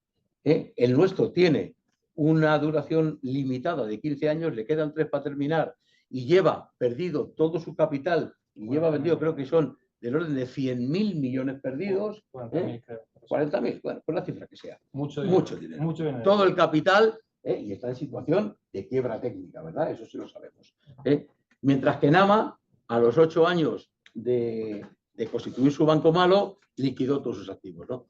El nuestro tiene una duración limitada de 15 años, le quedan 3 para terminar y lleva perdido todo su capital y lleva vendido, creo que son del orden de 100.000 millones perdidos. 40.000, creo. 40.000, bueno, pues la cifra que sea. Mucho dinero. Mucho dinero. Todo el capital y está en situación de quiebra técnica, ¿verdad? Eso sí lo sabemos. Mientras que Nama, a los 8 años de constituir su banco malo, liquidó todos sus activos, ¿no?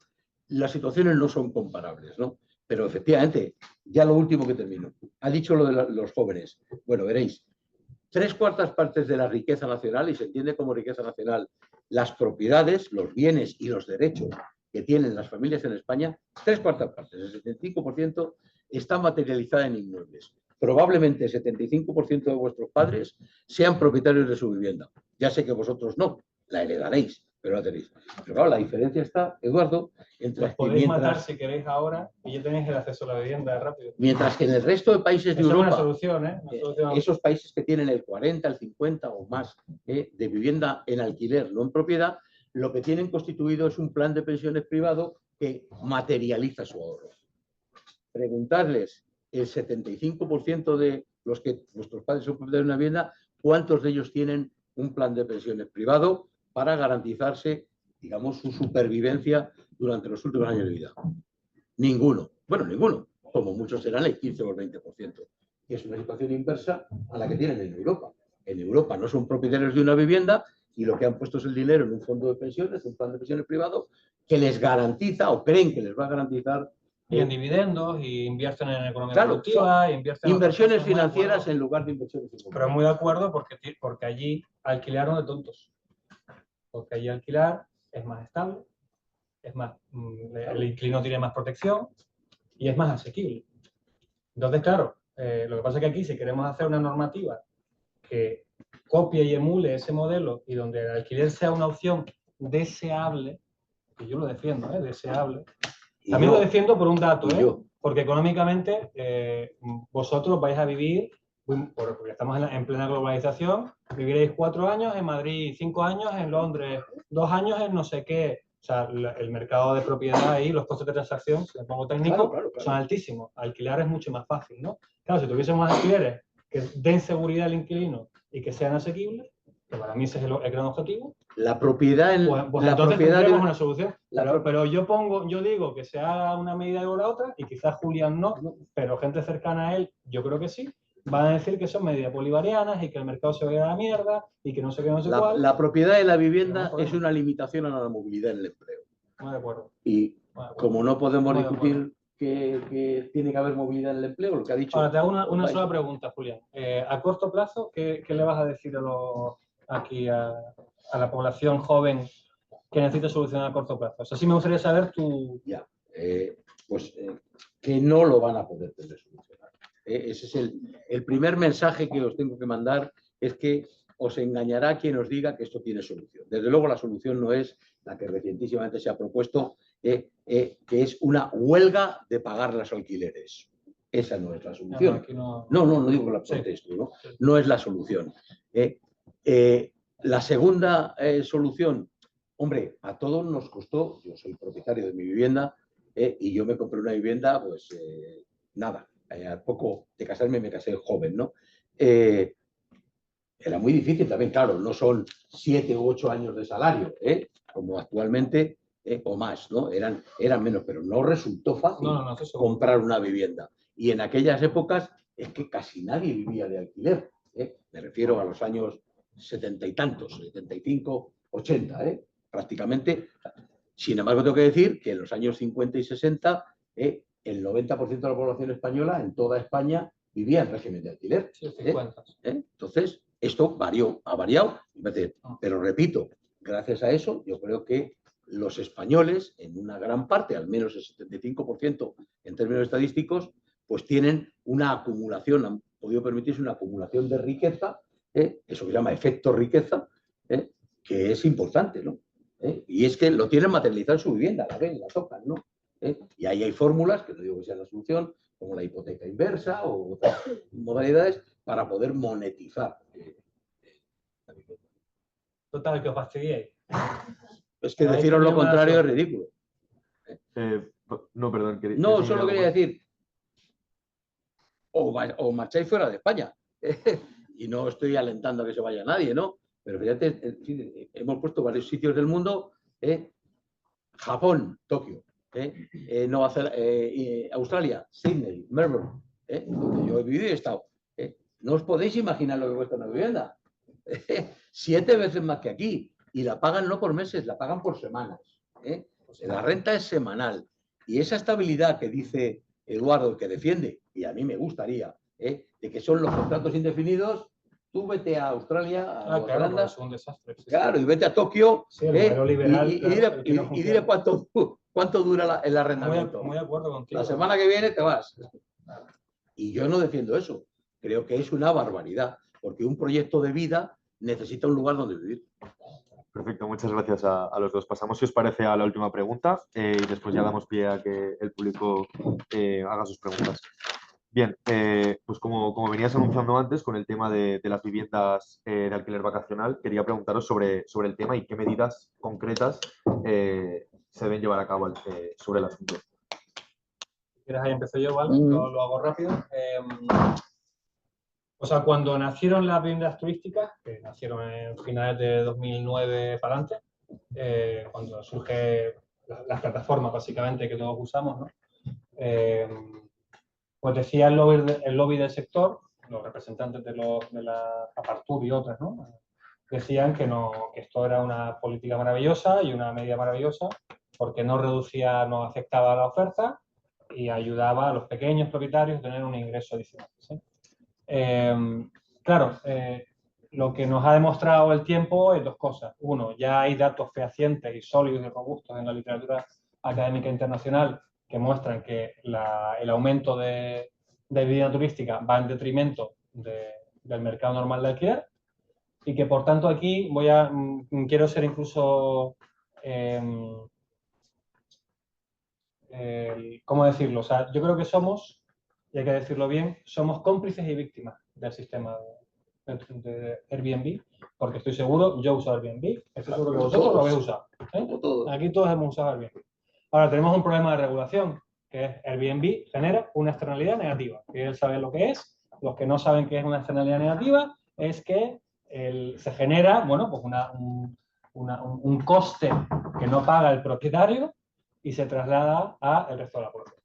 Las situaciones no son comparables, ¿no? Pero efectivamente, ya lo último que termino. Ha dicho lo de los jóvenes. Bueno, veréis, 3/4 partes de la riqueza nacional, y se entiende como riqueza nacional las propiedades, los bienes y los derechos que tienen las familias en España, 3/4 partes, el 75% está materializada en inmuebles. Probablemente el 75% de vuestros padres sean propietarios de su vivienda. Ya sé que vosotros no, la heredaréis, pero la tenéis. Pero claro, la diferencia está, Eduardo, entre Los podéis matar si queréis ahora y ya tenéis el acceso a la vivienda rápido. Mientras que en el resto de países de Europa, es una solución, ¿eh? Una solución. Esos países que tienen el 40, el 50 o más de vivienda en alquiler, no en propiedad, lo que tienen constituido es un plan de pensiones privado que materializa su ahorro. Preguntarles el 75% de los que vuestros padres son propietarios de una vivienda, ¿cuántos de ellos tienen un plan de pensiones privado para garantizarse, digamos, su supervivencia durante los últimos años de vida? Ninguno. Bueno, ninguno. Como muchos serán el 15 o el 20%. Que es una situación inversa a la que tienen en Europa. En Europa no son propietarios de una vivienda y lo que han puesto es el dinero en un fondo de pensiones, un plan de pensiones privado, que les garantiza o creen que les va a garantizar. Y en dividendos, y invierten en economía Claro, productiva, invierten inversiones financieras en lugar de inversiones económicas. económicas. Pero muy de acuerdo porque allí alquilaron de tontos. Porque allí alquilar es más estable, es más, el inquilino tiene más protección y es más asequible. Entonces, claro, lo que pasa es que aquí, si queremos hacer una normativa que copie y emule ese modelo y donde el alquiler sea una opción deseable, y yo lo defiendo, deseable, también lo defiendo por un dato, porque económicamente vosotros vais a vivir, porque estamos en plena globalización, viviréis 4 años en Madrid, 5 años en Londres, 2 años en no sé qué. O sea, el mercado de propiedad ahí, los costos de transacción, si me pongo técnico, claro. Son altísimos. Alquilar es mucho más fácil, ¿no? Claro, si tuviésemos alquileres que den seguridad al inquilino y que sean asequibles, que para mí ese es el gran objetivo. La propiedad en pues la entonces propiedad tendremos una solución. La Pero yo digo que se haga una medida o la otra, y quizás Julián no, pero gente cercana a él, yo creo que sí, van a decir que son medidas bolivarianas y que el mercado se vaya a la mierda y que no sé qué, no sé cuál. La propiedad de la vivienda es una limitación a la movilidad en el empleo. Muy de acuerdo. Y como no podemos discutir que tiene que haber movilidad en el empleo, lo que ha dicho... Ahora te hago una sola pregunta, Julián. A corto plazo, ¿qué le vas a decir aquí a la población joven que necesita solucionar a corto plazo? O sea, sí me gustaría saber tu... que no lo van a poder tener solucionado. Ese es el primer mensaje que os tengo que mandar, es que os engañará quien os diga que esto tiene solución. Desde luego la solución no es la que recientísimamente se ha propuesto, que es una huelga de pagar los alquileres. Esa no es la solución. No digo la protesto, ¿no? No es la solución. La segunda solución, hombre, a todos nos costó, yo soy propietario de mi vivienda y yo me compré una vivienda, pues nada, a poco de casarme me casé joven, ¿no? Era muy difícil también, claro, no son 7 u 8 años de salario, como actualmente, o más, ¿no? Eran menos, pero no resultó fácil comprar una vivienda. Y en aquellas épocas es que casi nadie vivía de alquiler, me refiero a los años 70 y tantos, 75, 80, prácticamente. Sin embargo, tengo que decir que en los años 50 y 60, el 90% de la población española en toda España vivía en régimen de alquiler. Sí, 50. Entonces, esto ha variado, pero repito, gracias a eso, yo creo que los españoles, en una gran parte, al menos el 75% en términos estadísticos, pues tienen una acumulación, han podido permitirse una acumulación de riqueza, eso que se llama efecto riqueza, que es importante, ¿no? Y es que lo tienen materializado en su vivienda, la ven, la tocan, ¿no? Y ahí hay fórmulas, que no digo que sea la solución, como la hipoteca inversa o otras modalidades, para poder monetizar la vivienda. Total, que os fastidiéis. es que deciros lo contrario es ridículo. No, perdón. No, solo quería decir, o marcháis fuera de España. Y no estoy alentando a que se vaya nadie, ¿no? Pero fíjate, hemos puesto varios sitios del mundo, Japón, Tokio, Nueva Australia, Sydney, Melbourne, donde yo he vivido y he estado. No os podéis imaginar lo que cuesta una vivienda. 7 veces más que aquí. Y la pagan no por meses, la pagan por semanas. La renta es semanal. Y esa estabilidad que dice Eduardo, que defiende, y a mí me gustaría, de que son los contratos indefinidos, tú vete a Australia, a Nueva Zelanda, es un desastre. Claro, y vete a Tokio, sí, liberal, y diré cuánto dura el arrendamiento. Muy de acuerdo contigo. La semana que viene te vas. Y yo no defiendo eso. Creo que es una barbaridad, porque un proyecto de vida necesita un lugar donde vivir. Perfecto, muchas gracias a los dos. Pasamos, si os parece, a la última pregunta y después ya damos pie a que el público haga sus preguntas. Bien, pues como venías anunciando antes con el tema de las viviendas de alquiler vacacional, quería preguntaros sobre el tema y qué medidas concretas se deben llevar a cabo sobre el asunto. Si quieres, ahí empiezo yo, ¿vale? Lo hago rápido. O sea, cuando nacieron las viviendas turísticas, que nacieron en finales de 2009 para adelante, cuando surge las plataformas básicamente que todos usamos, ¿no? Pues decía el lobby del sector, los representantes de la Apartur y otras, ¿no? Decían que esto era una política maravillosa y una medida maravillosa porque no afectaba a la oferta y ayudaba a los pequeños propietarios a tener un ingreso adicional, ¿sí? Claro, lo que nos ha demostrado el tiempo es 2 cosas. Uno, ya hay datos fehacientes y sólidos y robustos en la literatura académica internacional que muestran que el aumento de vivienda turística va en detrimento del mercado normal de alquiler y que, por tanto, aquí quiero ser incluso, ¿cómo decirlo? O sea, yo creo que somos, y hay que decirlo bien, somos cómplices y víctimas del sistema de Airbnb, porque estoy seguro, yo uso Airbnb, estoy seguro que vosotros lo habéis usado. Aquí todos hemos usado Airbnb. Ahora, tenemos un problema de regulación, que es Airbnb genera una externalidad negativa. Que saben lo que es, los que no saben qué es una externalidad negativa, es que se genera, bueno, pues un coste que no paga el propietario y se traslada al resto de la población.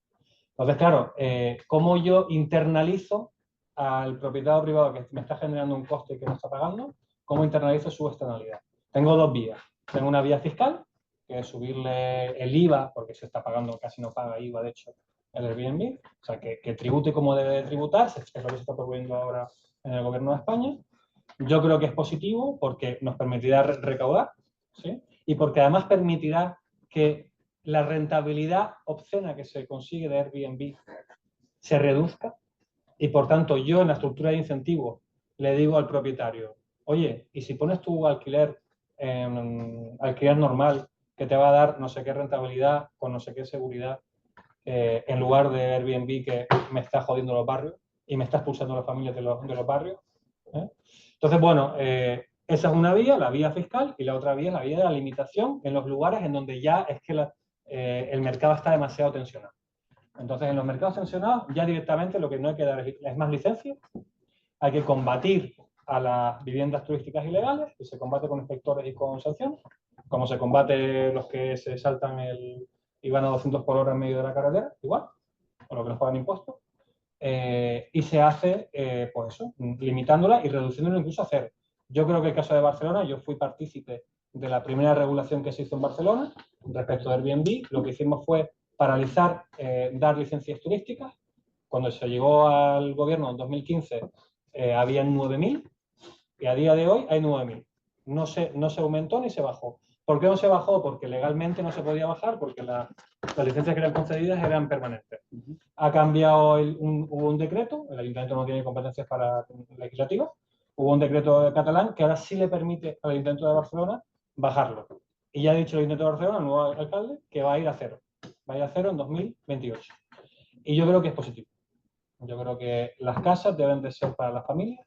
Entonces, claro, ¿cómo yo internalizo al propietario privado que me está generando un coste que no está pagando? ¿Cómo internalizo su externalidad? Tengo 2 vías. Tengo una vía fiscal, que es subirle el IVA, porque se está pagando, casi no paga IVA, de hecho, el Airbnb. O sea, que tribute como debe de tributar, es lo que se está proponiendo ahora en el gobierno de España. Yo creo que es positivo porque nos permitirá recaudar, ¿sí? Y porque además permitirá que la rentabilidad obscena que se consigue de Airbnb se reduzca y, por tanto, yo en la estructura de incentivos le digo al propietario, oye, y si pones tu alquiler normal que te va a dar no sé qué rentabilidad con no sé qué seguridad, en lugar de Airbnb que me está jodiendo los barrios y me está expulsando a las familias de los barrios. Entonces, bueno, esa es una vía, la vía fiscal, y la otra vía es la vía de la limitación en los lugares en donde ya es que el mercado está demasiado tensionado. Entonces, en los mercados tensionados, ya directamente lo que no hay que dar es más licencia. Hay que combatir a las viviendas turísticas ilegales, y se combate con inspectores y con sanciones, como se combate los que se saltan y van a 200 por hora en medio de la carretera, igual, o los que nos pagan impuestos. Y se hace, pues eso, limitándola y reduciéndola incluso a 0. Yo creo que el caso de Barcelona, yo fui partícipe de la primera regulación que se hizo en Barcelona respecto a Airbnb. Lo que hicimos fue paralizar, dar licencias turísticas. Cuando se llegó al gobierno en 2015, habían 9.000 y a día de hoy hay 9.000. No se aumentó ni se bajó. ¿Por qué no se bajó? Porque legalmente no se podía bajar, porque las licencias que eran concedidas eran permanentes. Ha cambiado, hubo un decreto, el Ayuntamiento no tiene competencias para legislativas, hubo un decreto catalán que ahora sí le permite al Ayuntamiento de Barcelona bajarlo. Y ya ha dicho el Ayuntamiento de Barcelona, el nuevo alcalde, que va a ir a 0. Va a ir a 0 en 2028. Y yo creo que es positivo. Yo creo que las casas deben de ser para las familias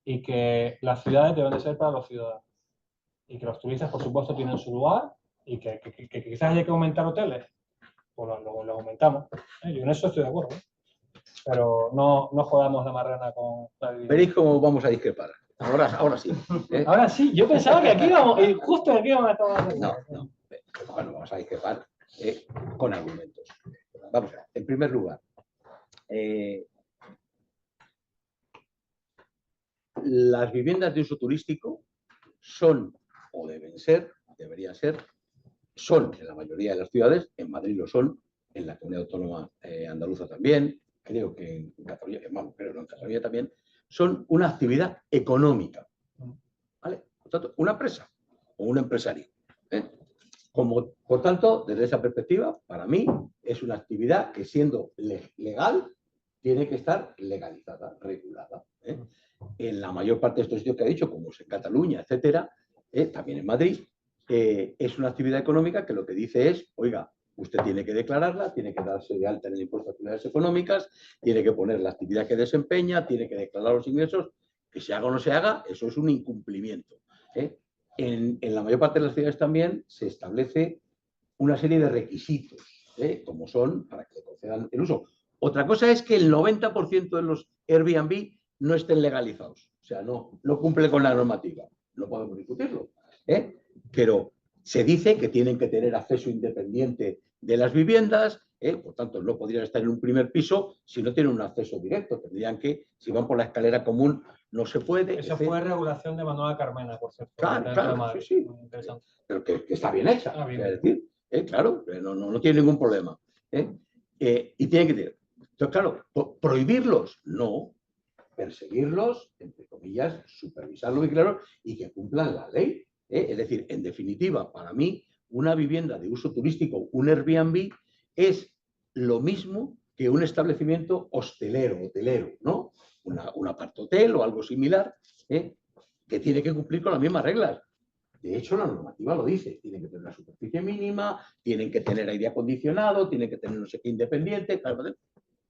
y que las ciudades deben de ser para los ciudadanos. y que los turistas, por supuesto, tienen su lugar y que quizás haya que aumentar hoteles, pues lo aumentamos. Yo en eso estoy de acuerdo, ¿eh? Pero no jodamos la marrana con la vivienda. Veréis cómo vamos a discrepar. Ahora sí. Ahora sí, yo pensaba que aquí íbamos, justo aquí íbamos a estar. No. Bueno, vamos a discrepar con argumentos. Vamos a ver. En primer lugar, las viviendas de uso turístico son, o deben ser, deberían ser, son en la mayoría de las ciudades, en Madrid lo son, en la comunidad autónoma andaluza también, creo que en Cataluña, pero no en Cataluña también, son una actividad económica. ¿Vale? Por tanto, una empresa o un empresario. Por tanto, desde esa perspectiva, para mí es una actividad que, siendo legal, tiene que estar legalizada, regulada. En la mayor parte de estos sitios que ha dicho, como es en Cataluña, etcétera, también en Madrid, es una actividad económica que lo que dice es, oiga, usted tiene que declararla, tiene que darse de alta en el impuesto de actividades económicas, tiene que poner la actividad que desempeña, tiene que declarar los ingresos, que se haga o no se haga, eso es un incumplimiento. En la mayor parte de las ciudades también se establece una serie de requisitos, como son para que le concedan el uso. Otra cosa es que el 90% de los Airbnb no estén legalizados, o sea, no cumple con la normativa, no podemos discutirlo, pero se dice que tienen que tener acceso independiente de las viviendas, por tanto no podrían estar en un primer piso si no tienen un acceso directo, tendrían que, si van por la escalera común, no se puede. Esa fue regulación de Manuela Carmena, por cierto. Claro, sí. Pero que está bien hecha, bien. Es decir, claro, no tiene ningún problema. Y tiene que tener. Entonces, claro, prohibirlos, no. Perseguirlos, entre comillas, supervisarlos, vigilarlos y que cumplan la ley. Es decir, en definitiva, para mí, una vivienda de uso turístico, un Airbnb, es lo mismo que un establecimiento hotelero, ¿no? Un apartotel o algo similar, que tiene que cumplir con las mismas reglas. De hecho, la normativa lo dice. Tienen que tener una superficie mínima, tienen que tener aire acondicionado, tienen que tener no sé qué independiente.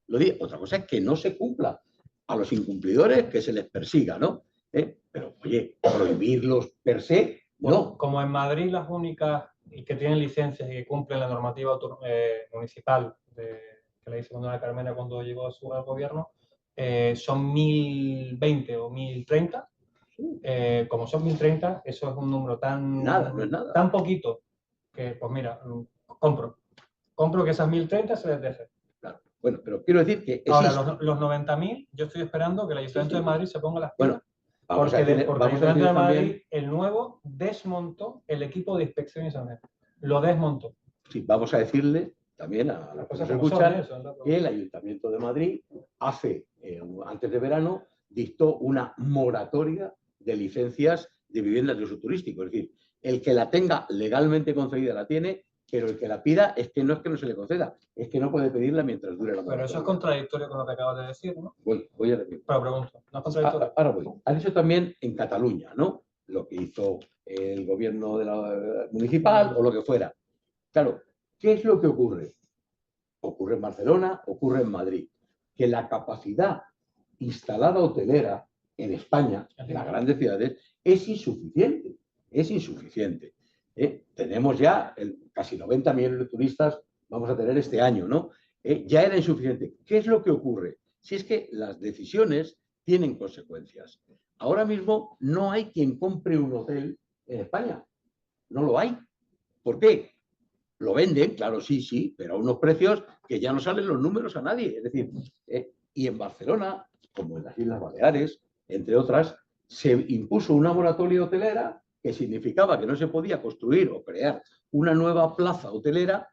Lo dice. Otra cosa es que no se cumpla. A los incumplidores que se les persiga, ¿no? Pero, oye, prohibirlos per se, no. Como en Madrid las únicas que tienen licencias y que cumplen la normativa municipal que le hizo Manuela Carmena cuando llegó al gobierno, son 1020 o 1030. Como son 1030, eso es un número tan, no es nada. Tan poquito que, pues mira, compro que esas 1030 se les deje. Claro. Bueno, pero quiero decir que existe. Ahora, los 90.000, yo estoy esperando que el Ayuntamiento de Madrid se ponga las pilas. Bueno, porque el Ayuntamiento de Madrid, el nuevo, desmontó el equipo de inspección y sanidad. Lo desmontó. Sí, vamos a decirle también a las personas que escuchan que el Ayuntamiento de Madrid antes de verano, dictó una moratoria de licencias de viviendas de uso turístico. Es decir, el que la tenga legalmente concedida la tiene, pero el que la pida es que no se le conceda, es que no puede pedirla mientras dure la moratoria. Pero eso es contradictorio con lo que acabas de decir, ¿no? Voy a decir. Pero pregunto, ¿no es contradictorio? Ahora voy. Han hecho también en Cataluña, ¿no? Lo que hizo el gobierno municipal o lo que fuera. Claro, ¿qué es lo que ocurre? Ocurre en Barcelona, ocurre en Madrid. Que la capacidad instalada hotelera en España, en las grandes ciudades, es insuficiente. Es insuficiente. Tenemos ya casi 90 millones de turistas, vamos a tener este año, ¿no? Ya era insuficiente. ¿Qué es lo que ocurre? Si es que las decisiones tienen consecuencias. Ahora mismo no hay quien compre un hotel en España. No lo hay. ¿Por qué? Lo venden, claro, sí, pero a unos precios que ya no salen los números a nadie. Es decir, y en Barcelona, como en las Islas Baleares, entre otras, se impuso una moratoria hotelera que significaba que no se podía construir o crear una nueva plaza hotelera.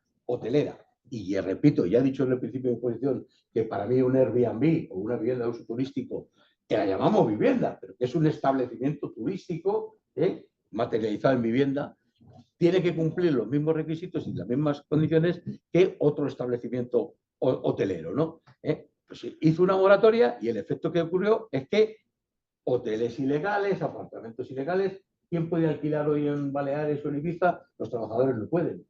Y repito, ya he dicho en el principio de exposición que para mí un Airbnb o una vivienda de uso turístico, que la llamamos vivienda, pero que es un establecimiento turístico materializado en vivienda, tiene que cumplir los mismos requisitos y las mismas condiciones que otro establecimiento hotelero, ¿no? Pues hizo una moratoria y el efecto que ocurrió es que hoteles ilegales, apartamentos ilegales, ¿quién puede alquilar hoy en Baleares o en Ibiza? Los trabajadores no pueden.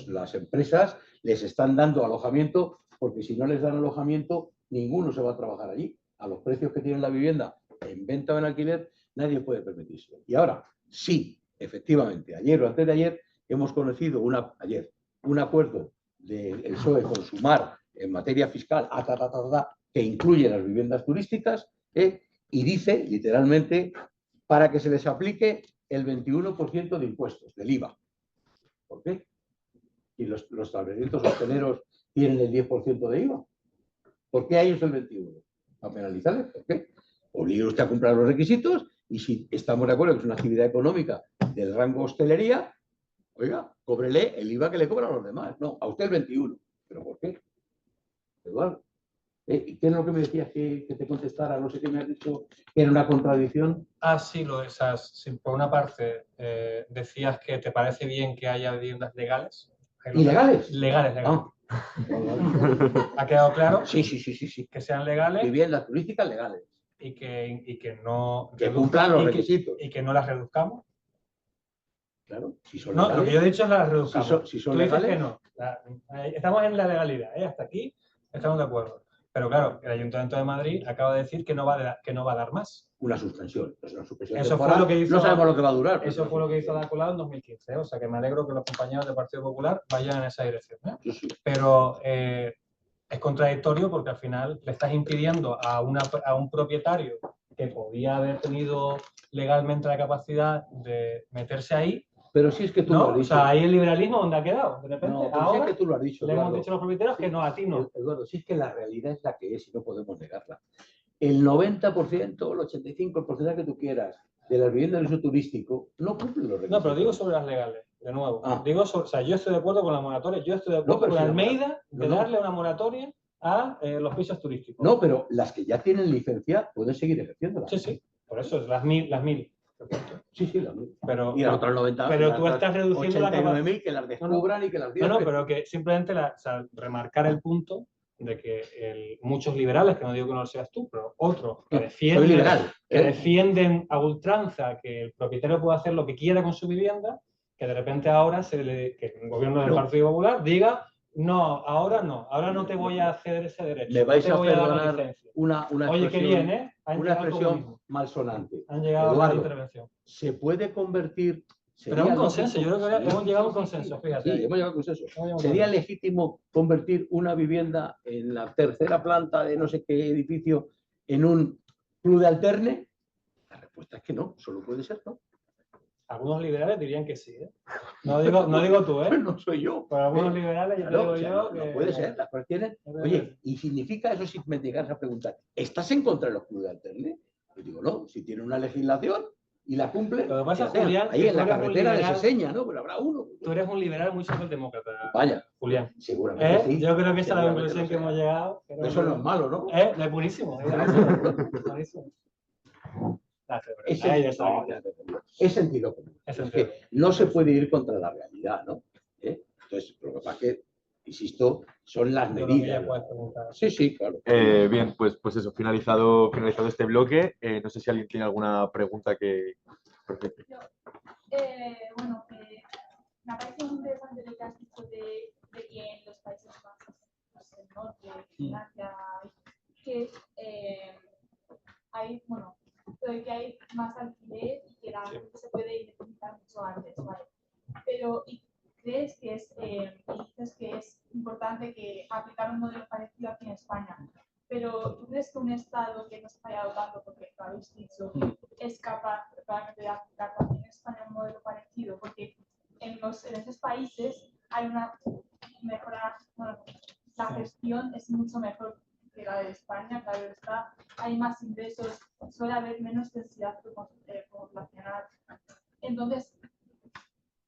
Las empresas les están dando alojamiento porque si no les dan alojamiento, ninguno se va a trabajar allí. A los precios que tiene la vivienda en venta o en alquiler, nadie puede permitirse. Y ahora, sí, efectivamente, ayer o antes de ayer hemos conocido un acuerdo del PSOE con Sumar en materia fiscal que incluye las viviendas turísticas y dice literalmente para que se les aplique el 21% de impuestos, del IVA. ¿Por qué? Y los establecimientos hosteleros tienen el 10% de IVA. ¿Por qué a ellos el 21%? ¿Para penalizarles? ¿Por qué? Obliga usted a cumplir los requisitos y si estamos de acuerdo que es una actividad económica del rango hostelería, oiga, cóbrele el IVA que le cobran a los demás. No, a usted el 21%. ¿Pero por qué? Eduardo. ¿Y qué es lo que me decías que te contestara? No sé qué me has dicho, que era una contradicción. Ah, sí, lo de esas. Sí, por una parte, decías que te parece bien que haya viviendas legales. ¿Ilegales? Legales. Ah. ¿Ha quedado claro? Sí. Que sean legales. Viviendas turísticas legales. Y que no... Que cumplan los requisitos. Y que no las reduzcamos. Claro, si son No, legales. lo que yo he dicho es las reduzcamos. Si son Tú legales, dices que no. Estamos en la legalidad, hasta aquí estamos de acuerdo. Pero claro, el Ayuntamiento de Madrid acaba de decir que no va a dar más. Una suspensión. Pues una suspensión Eso temporal, fue lo que hizo, no sabemos lo que va a durar. Eso fue lo que hizo Ada Colau en 2015. O sea que me alegro que los compañeros del Partido Popular vayan en esa dirección. Sí. Pero es contradictorio porque al final le estás impidiendo a un propietario que podía haber tenido legalmente la capacidad de meterse ahí. Pero si es que tú lo has dicho. O sea, ahí el liberalismo donde ha quedado. De repente, no, ahora si es que tú lo has dicho, le hemos dicho a los propietarios que no, a ti no. Eduardo, si es que la realidad es la que es y no podemos negarla. El 90%, el 85%, el porcentaje que tú quieras de las viviendas de uso turístico no cumplen los requisitos. No, pero digo sobre las legales, de nuevo. Digo sobre, o sea, yo estoy de acuerdo con la moratoria, yo estoy de acuerdo con Almeida de darle una moratoria a los pisos turísticos. No, pero las que ya tienen licencia pueden seguir ejerciéndola. Sí, por eso es las mil. Sí, las 1000. Pero, y las otras 90. Pero tú estás reduciendo la capacidad. 89.000 que las descubran y que las 10. No, pero que simplemente remarcar el punto de que muchos liberales, que no digo que no lo seas tú, pero otros que defienden a ultranza que el propietario pueda hacer lo que quiera con su vivienda, que de repente ahora que el gobierno del Partido Popular diga no, ahora no te voy a ceder ese derecho. Me vais no te voy a perdonar dar una Oye, qué bien, ¿eh? Una expresión malsonante. Han llegado Eduardo, a la intervención. Se puede convertir... Pero un consenso, yo creo que hemos llegado a un consenso, fíjate. Sí, hemos llegado a un consenso. ¿Sería legítimo convertir una vivienda en la tercera planta de no sé qué edificio en un club de alterne? La respuesta es que no, solo puede ser no. Algunos liberales dirían que sí, ¿eh? No digo tú, ¿eh? Pues no soy yo. Pero algunos liberales yo digo yo que... No puede ser, las cosas tienen... Oye, ¿y significa eso si me llegas a preguntar, ¿estás en contra de los clubes de alterne? Yo digo, no, si tiene una legislación y la cumple, lo que pasa, Julián, ahí en la carretera de Seseña, ¿no? Pero habrá uno. Tú eres un liberal muy socialdemócrata. Vaya, Julián. Seguramente sí. Yo creo que esa es la conclusión que hemos llegado. Pero eso no es malo, ¿no? Es buenísimo. Buenísimo. Es sentido común. Es que no se puede ir contra la realidad, ¿no? Entonces, lo que pasa es que, insisto, son las medidas. Sí, claro. Bien, pues eso, finalizado este bloque. No sé si alguien tiene alguna pregunta que... Perfecto. Bueno, me ha parecido muy interesante lo que has dicho de que en los Países Bajos, el norte, Francia, que hay, bueno, que hay más alquiler y que la gente se puede independizar mucho antes, ¿vale? Pero ¿crees que dices que es importante que aplicar un modelo parecido aquí en España? Pero ¿tú crees que un Estado que no se ha fallado tanto, porque lo habéis dicho, es capaz realmente de aplicar también en España un modelo parecido? Porque en esos países hay una mejora, bueno, la gestión es mucho mejor que la de España, claro está, hay más ingresos, suele haber menos densidad poblacional. Entonces,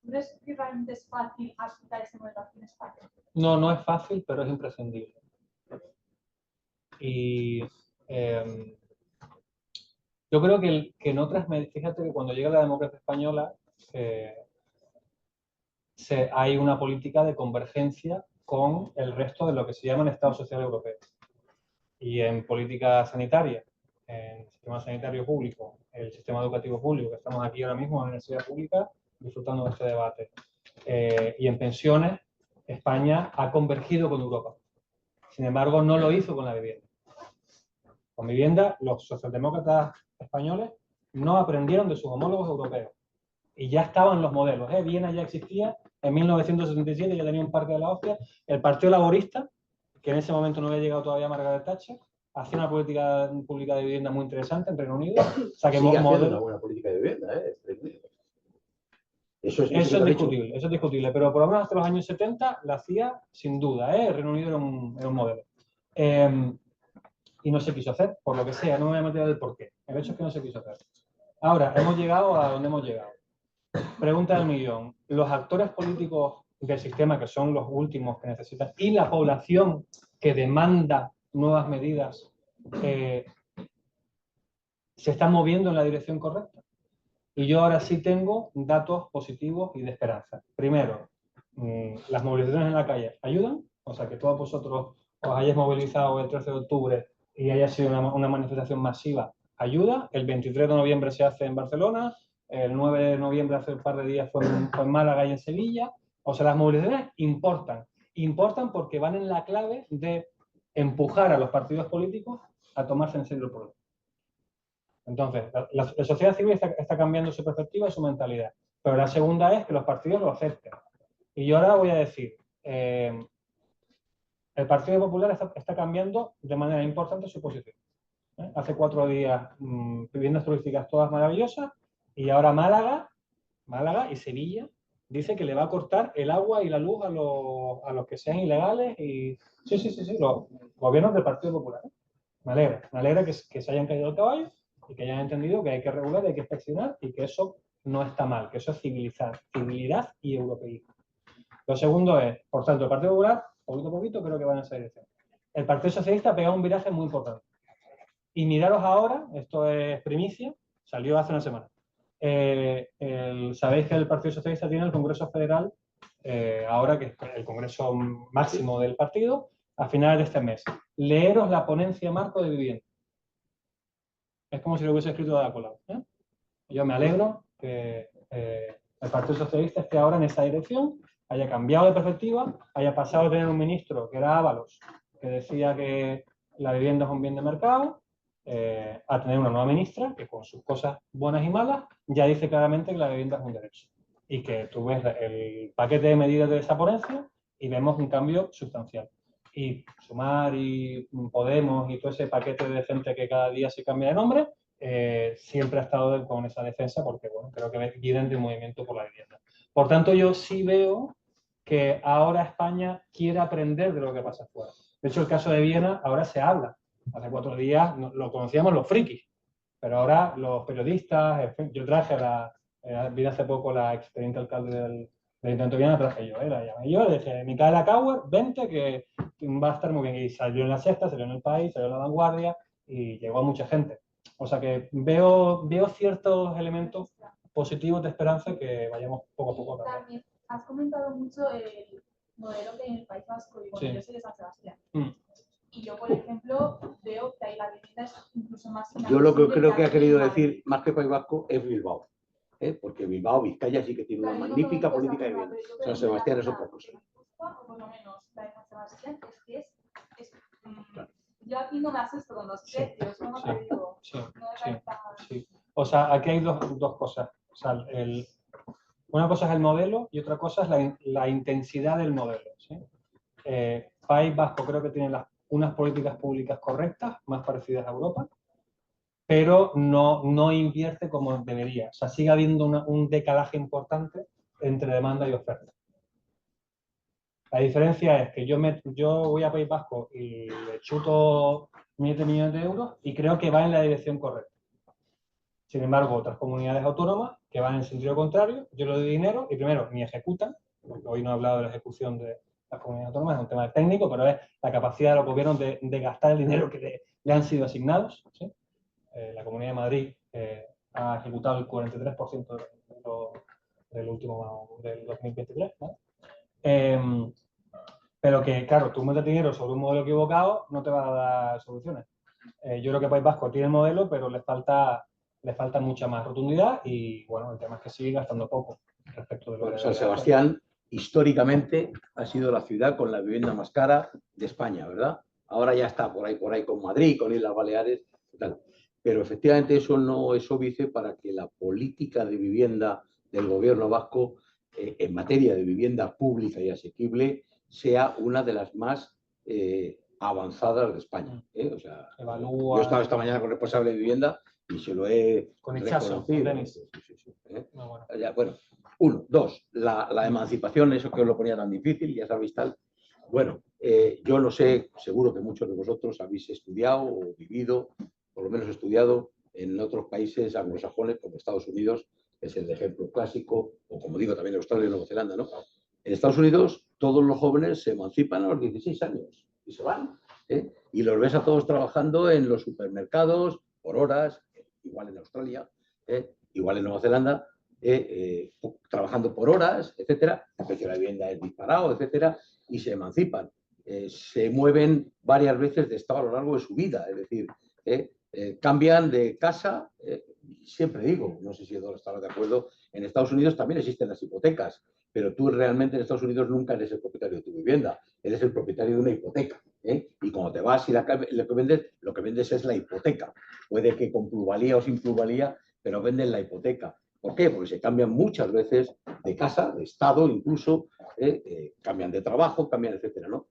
¿crees que realmente es fácil aplicar ese modelo aquí en España? No, no es fácil, pero es imprescindible. Y yo creo que en otras, fíjate que cuando llega la democracia española, hay una política de convergencia con el resto de lo que se llama el Estado Social Europeo. Y en política sanitaria, en el sistema sanitario público, el sistema educativo público, que estamos aquí ahora mismo en la universidad pública disfrutando de este debate, y en pensiones, España ha convergido con Europa. Sin embargo, no lo hizo con la vivienda. Con vivienda, los socialdemócratas españoles no aprendieron de sus homólogos europeos. Y ya estaban los modelos. Viena ya existía, en 1977 ya tenía un parque de la hostia. El Partido Laborista, que en ese momento no había llegado todavía Margaret Thatcher, hacía una política pública de vivienda muy interesante en Reino Unido. O sea, que sigue haciendo una buena política de vivienda, ¿eh? Eso es discutible, eso es discutible, pero por lo menos hasta los años 70 la hacía sin duda, ¿eh? El Reino Unido era un modelo. Y no se quiso hacer, por lo que sea, no me voy a meter en el porqué. El hecho es que no se quiso hacer. Ahora, hemos llegado a donde hemos llegado. Pregunta del millón. Los actores políticos del sistema, que son los últimos que necesitan, y la población que demanda nuevas medidas, ¿se están moviendo en la dirección correcta? Y yo ahora sí tengo datos positivos y de esperanza. Primero, las movilizaciones en la calle ayudan, o sea, que todos vosotros os hayáis movilizado el 13 de octubre y haya sido una manifestación masiva, ayuda. El 23 de noviembre se hace en Barcelona, el 9 de noviembre hace un par de días fue en Málaga y en Sevilla. O sea, las movilizaciones importan. Importan porque van en la clave de empujar a los partidos políticos a tomarse en serio el problema. Entonces, la sociedad civil está cambiando su perspectiva y su mentalidad. Pero la segunda es que los partidos lo acepten. Y yo ahora voy a decir, el Partido Popular está cambiando de manera importante su posición. Hace 4 días, viviendas turísticas todas maravillosas, y ahora Málaga y Sevilla dice que le va a cortar el agua y la luz a los que sean ilegales. Y sí, los gobiernos del Partido Popular. Me alegra que se hayan caído el caballo y que hayan entendido que hay que regular, hay que inspeccionar y que eso no está mal, que eso es civilidad y europeísmo. Lo segundo es, por tanto, el Partido Popular, poquito a poquito, creo que va en esa dirección. El Partido Socialista ha pegado un viraje muy importante. Y miraros ahora, esto es primicia, salió hace una semana. Sabéis que el Partido Socialista tiene el Congreso Federal, ahora que es el Congreso máximo del partido, a finales de este mes. Leeros la ponencia marco de vivienda. Es como si lo hubiese escrito Ada Colau. Yo me alegro que el Partido Socialista esté ahora en esa dirección, haya cambiado de perspectiva, haya pasado de tener un ministro que era Ábalos, que decía que la vivienda es un bien de mercado, a tener una nueva ministra que con sus cosas buenas y malas ya dice claramente que la vivienda es un derecho. Y que tú ves el paquete de medidas de esa ponencia y vemos un cambio sustancial. Y Sumar y Podemos y todo ese paquete de gente que cada día se cambia de nombre, siempre ha estado con esa defensa porque, bueno, creo que vienen de un movimiento por la vivienda. Por tanto, yo sí veo que ahora España quiere aprender de lo que pasa afuera. De hecho, el caso de Viena ahora se habla. Hace 4 días lo conocíamos los frikis, pero ahora los periodistas, yo traje vine hace poco la exteniente alcalde del Ayuntamiento de Viena, traje yo, la llamé yo, le dije, Micaela Kauer, vente que va a estar muy bien. Y salió en La Sexta, salió en El País, salió en La Vanguardia y llegó a mucha gente. O sea que veo ciertos elementos positivos de esperanza que vayamos poco a poco a cambiar. También has comentado mucho el modelo que hay en el País Vasco, y bueno, Sí. yo soy de San Sebastián. Y yo, por ejemplo, veo que ahí la vivienda es incluso más... Yo lo que creo que ha querido decir, más que País Vasco, es Bilbao. Porque Bilbao, Vizcaya sí que tiene una magnífica política de vivienda. San Sebastián es otra cosa. O por lo menos la de San Sebastián yo aquí no me asusto con los precios, ¿no? Te digo, Sí. O sea, aquí hay dos cosas. O sea, una cosa es el modelo y otra cosa es la intensidad del modelo. ¿Sí? País Vasco creo que tiene unas políticas públicas correctas, más parecidas a Europa, pero no invierte como debería. O sea, sigue habiendo un decalaje importante entre demanda y oferta. La diferencia es que yo voy a País Vasco y le chuto miles de millones de euros y creo que va en la dirección correcta. Sin embargo, otras comunidades autónomas que van en el sentido contrario, yo le doy dinero y primero ni ejecutan, porque hoy no he hablado de la ejecución de las comunidades autónomas, es un tema técnico, pero es la capacidad de los gobiernos de gastar el dinero que le han sido asignados. ¿Sí? La Comunidad de Madrid ha ejecutado el 43% del 2023. ¿no? Pero que, claro, tú metes dinero sobre un modelo equivocado, no te va a dar soluciones. Yo creo que País Vasco tiene el modelo, pero le falta mucha más rotundidad y, bueno, el tema es que sigue gastando poco respecto de lo que... San Sebastián, históricamente, ha sido la ciudad con la vivienda más cara de España, ¿verdad? Ahora ya está por ahí con Madrid, con Islas Baleares, tal. Pero efectivamente eso no es óbice para que la política de vivienda del gobierno vasco en materia de vivienda pública y asequible sea una de las más avanzadas de España. O sea, Evalúa... Yo he estado esta mañana con el responsable de vivienda y se lo he con Itxaso, con Denis. Bueno. Ya, bueno, uno. Dos, la emancipación, eso que os lo ponía tan difícil, ya sabéis tal. Bueno, yo lo sé, seguro que muchos de vosotros habéis estudiado o vivido, por lo menos estudiado, en otros países anglosajones como Estados Unidos, que es el ejemplo clásico, o como digo también Australia y Nueva Zelanda, ¿no? En Estados Unidos todos los jóvenes se emancipan a los 16 años y se van. Y los ves a todos trabajando en los supermercados por horas, igual en Australia, igual en Nueva Zelanda, trabajando por horas, etcétera. El precio de la vivienda es disparado, etcétera, y se emancipan. Se mueven varias veces de estado a lo largo de su vida, es decir, cambian de casa. Siempre digo, no sé si Eduardo estará de acuerdo, en Estados Unidos también existen las hipotecas, pero tú realmente en Estados Unidos nunca eres el propietario de tu vivienda, eres el propietario de una hipoteca. Y cuando te vas y lo que vendes es la hipoteca. Puede que con plusvalía o sin plusvalía, pero venden la hipoteca. ¿Por qué? Porque se cambian muchas veces de casa, de estado incluso, cambian de trabajo, cambian, etcétera, ¿no?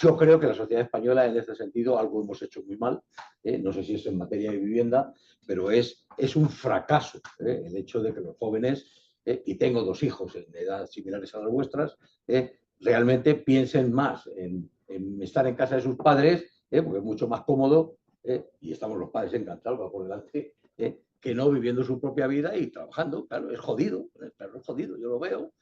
Yo creo que la sociedad española en este sentido algo hemos hecho muy mal, no sé si es en materia de vivienda, pero es un fracaso el hecho de que los jóvenes, y tengo 2 hijos en edades similares a las vuestras, realmente piensen más en estar en casa de sus padres, porque es mucho más cómodo, y estamos los padres encantados, va por delante, que no viviendo su propia vida y trabajando. Claro, es jodido, claro, es jodido, yo lo veo.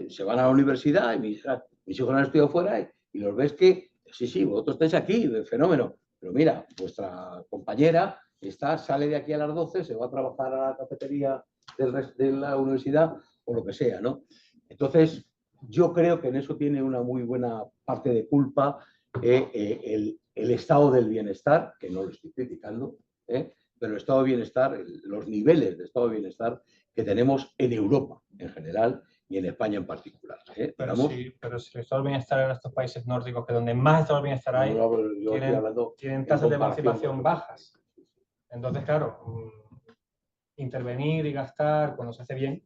Se van a la universidad y mis hijos han estudiado fuera y los ves que, sí, vosotros estáis aquí, fenómeno, pero mira, vuestra compañera sale de aquí a las 12, se va a trabajar a la cafetería de la universidad o lo que sea, ¿no? Entonces, yo creo que en eso tiene una muy buena parte de culpa el estado del bienestar, que no lo estoy criticando, pero el estado de bienestar, los niveles de estado de bienestar que tenemos en Europa en general y en España en particular. Pero si el estado del bienestar en estos países nórdicos, que donde más estado del bienestar hay, tienen tasas de emancipación bajas. Entonces, claro, intervenir y gastar cuando se hace bien,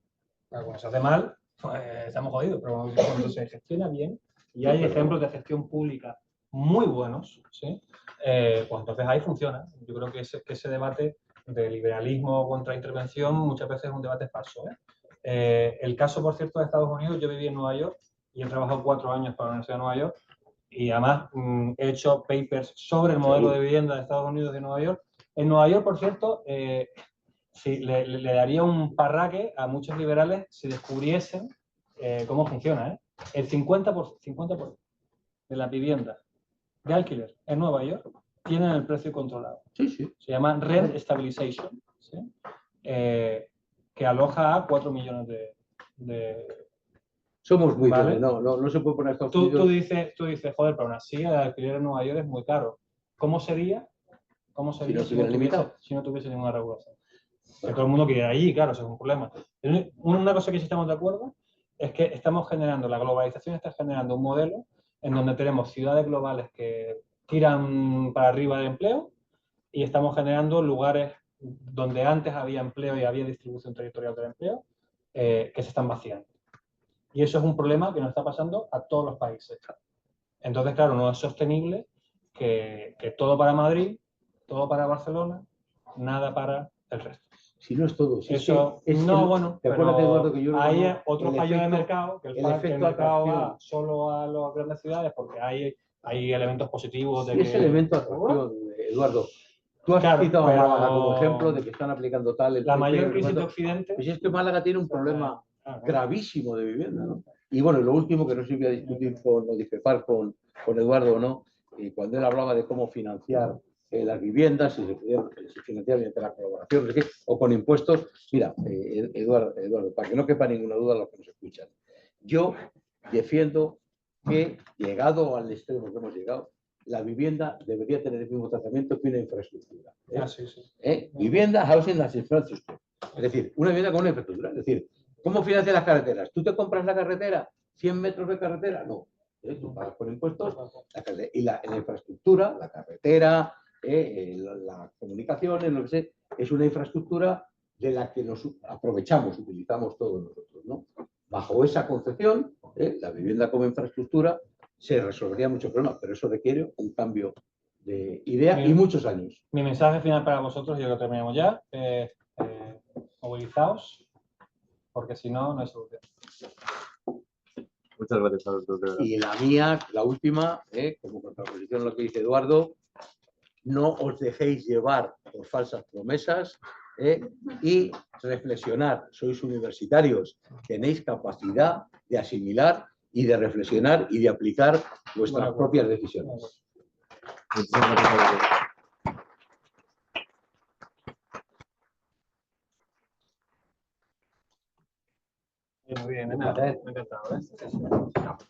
cuando se hace mal, pues estamos jodidos, pero cuando se gestiona bien, y hay ejemplos de gestión pública muy buenos, ¿sí? Pues entonces ahí funciona. Yo creo que ese debate de liberalismo contra intervención muchas veces es un debate falso. El caso, por cierto, de Estados Unidos, yo viví en Nueva York y he trabajado 4 años para la Universidad de Nueva York y además he hecho papers sobre el modelo de vivienda de Estados Unidos y de Nueva York. En Nueva York, por cierto, sí, le daría un parraque a muchos liberales si descubriesen cómo funciona. El 50% de las viviendas de alquiler en Nueva York tienen el precio controlado. Sí. Se llama Rent Stabilization, ¿sí? Que aloja a 4 millones de... Somos muy ¿vale? No se puede poner Estados Unidos. Tú dices, joder, pero aún así el alquiler en Nueva York es muy caro. ¿Cómo sería si no tuviese ninguna regulación? Que todo el mundo quiere ir allí, claro, eso es un problema. Una cosa que sí estamos de acuerdo es que la globalización está generando un modelo en donde tenemos ciudades globales que tiran para arriba de empleo y estamos generando lugares donde antes había empleo y había distribución territorial del empleo que se están vaciando. Y eso es un problema que nos está pasando a todos los países. Entonces, claro, no es sostenible que todo para Madrid, todo para Barcelona, nada para el resto. Si no es todo. Eso, bueno, pero hay otro fallo de mercado, que el mercado va solo a las grandes ciudades porque hay elementos positivos. Es elemento de atracción, Eduardo. Tú has citado a Málaga como ejemplo de que están aplicando tal... La mayor crisis de Occidente... Pues es que Málaga tiene un problema gravísimo de vivienda, ¿no? Y bueno, lo último, que no sé si voy a discutir o discrepar con Eduardo o no, cuando él hablaba de cómo financiar las viviendas, si se financiar mediante la colaboración, o con impuestos. Mira, Eduardo, para que no quepa ninguna duda a los que nos escuchan, yo defiendo que, llegado al extremo que hemos llegado, la vivienda debería tener el mismo tratamiento que una infraestructura. Vivienda, housing as infrastructure. Es decir, una vivienda con una infraestructura. Es decir, ¿cómo financias las carreteras? ¿Tú te compras la carretera? ¿100 metros de carretera? No. Tú pagas por impuestos y la infraestructura, la carretera, las comunicaciones, lo que sea, es una infraestructura de la que nos aprovechamos, utilizamos todos nosotros, ¿no? Bajo esa concepción, la vivienda como infraestructura, se resolvería muchos problemas, pero eso requiere un cambio de idea y muchos años. Mi mensaje final para vosotros, yo lo terminamos ya, es movilizaos, porque si no, no hay solución. Muchas gracias a los dos, de verdad. Y la mía, la última, como contraposición a lo que dice Eduardo, no os dejéis llevar por falsas promesas y reflexionar. Sois universitarios, tenéis capacidad de asimilar y de reflexionar y de aplicar vuestras propias decisiones. Muchísimas gracias a los dos. Muy bien, me ha encantado.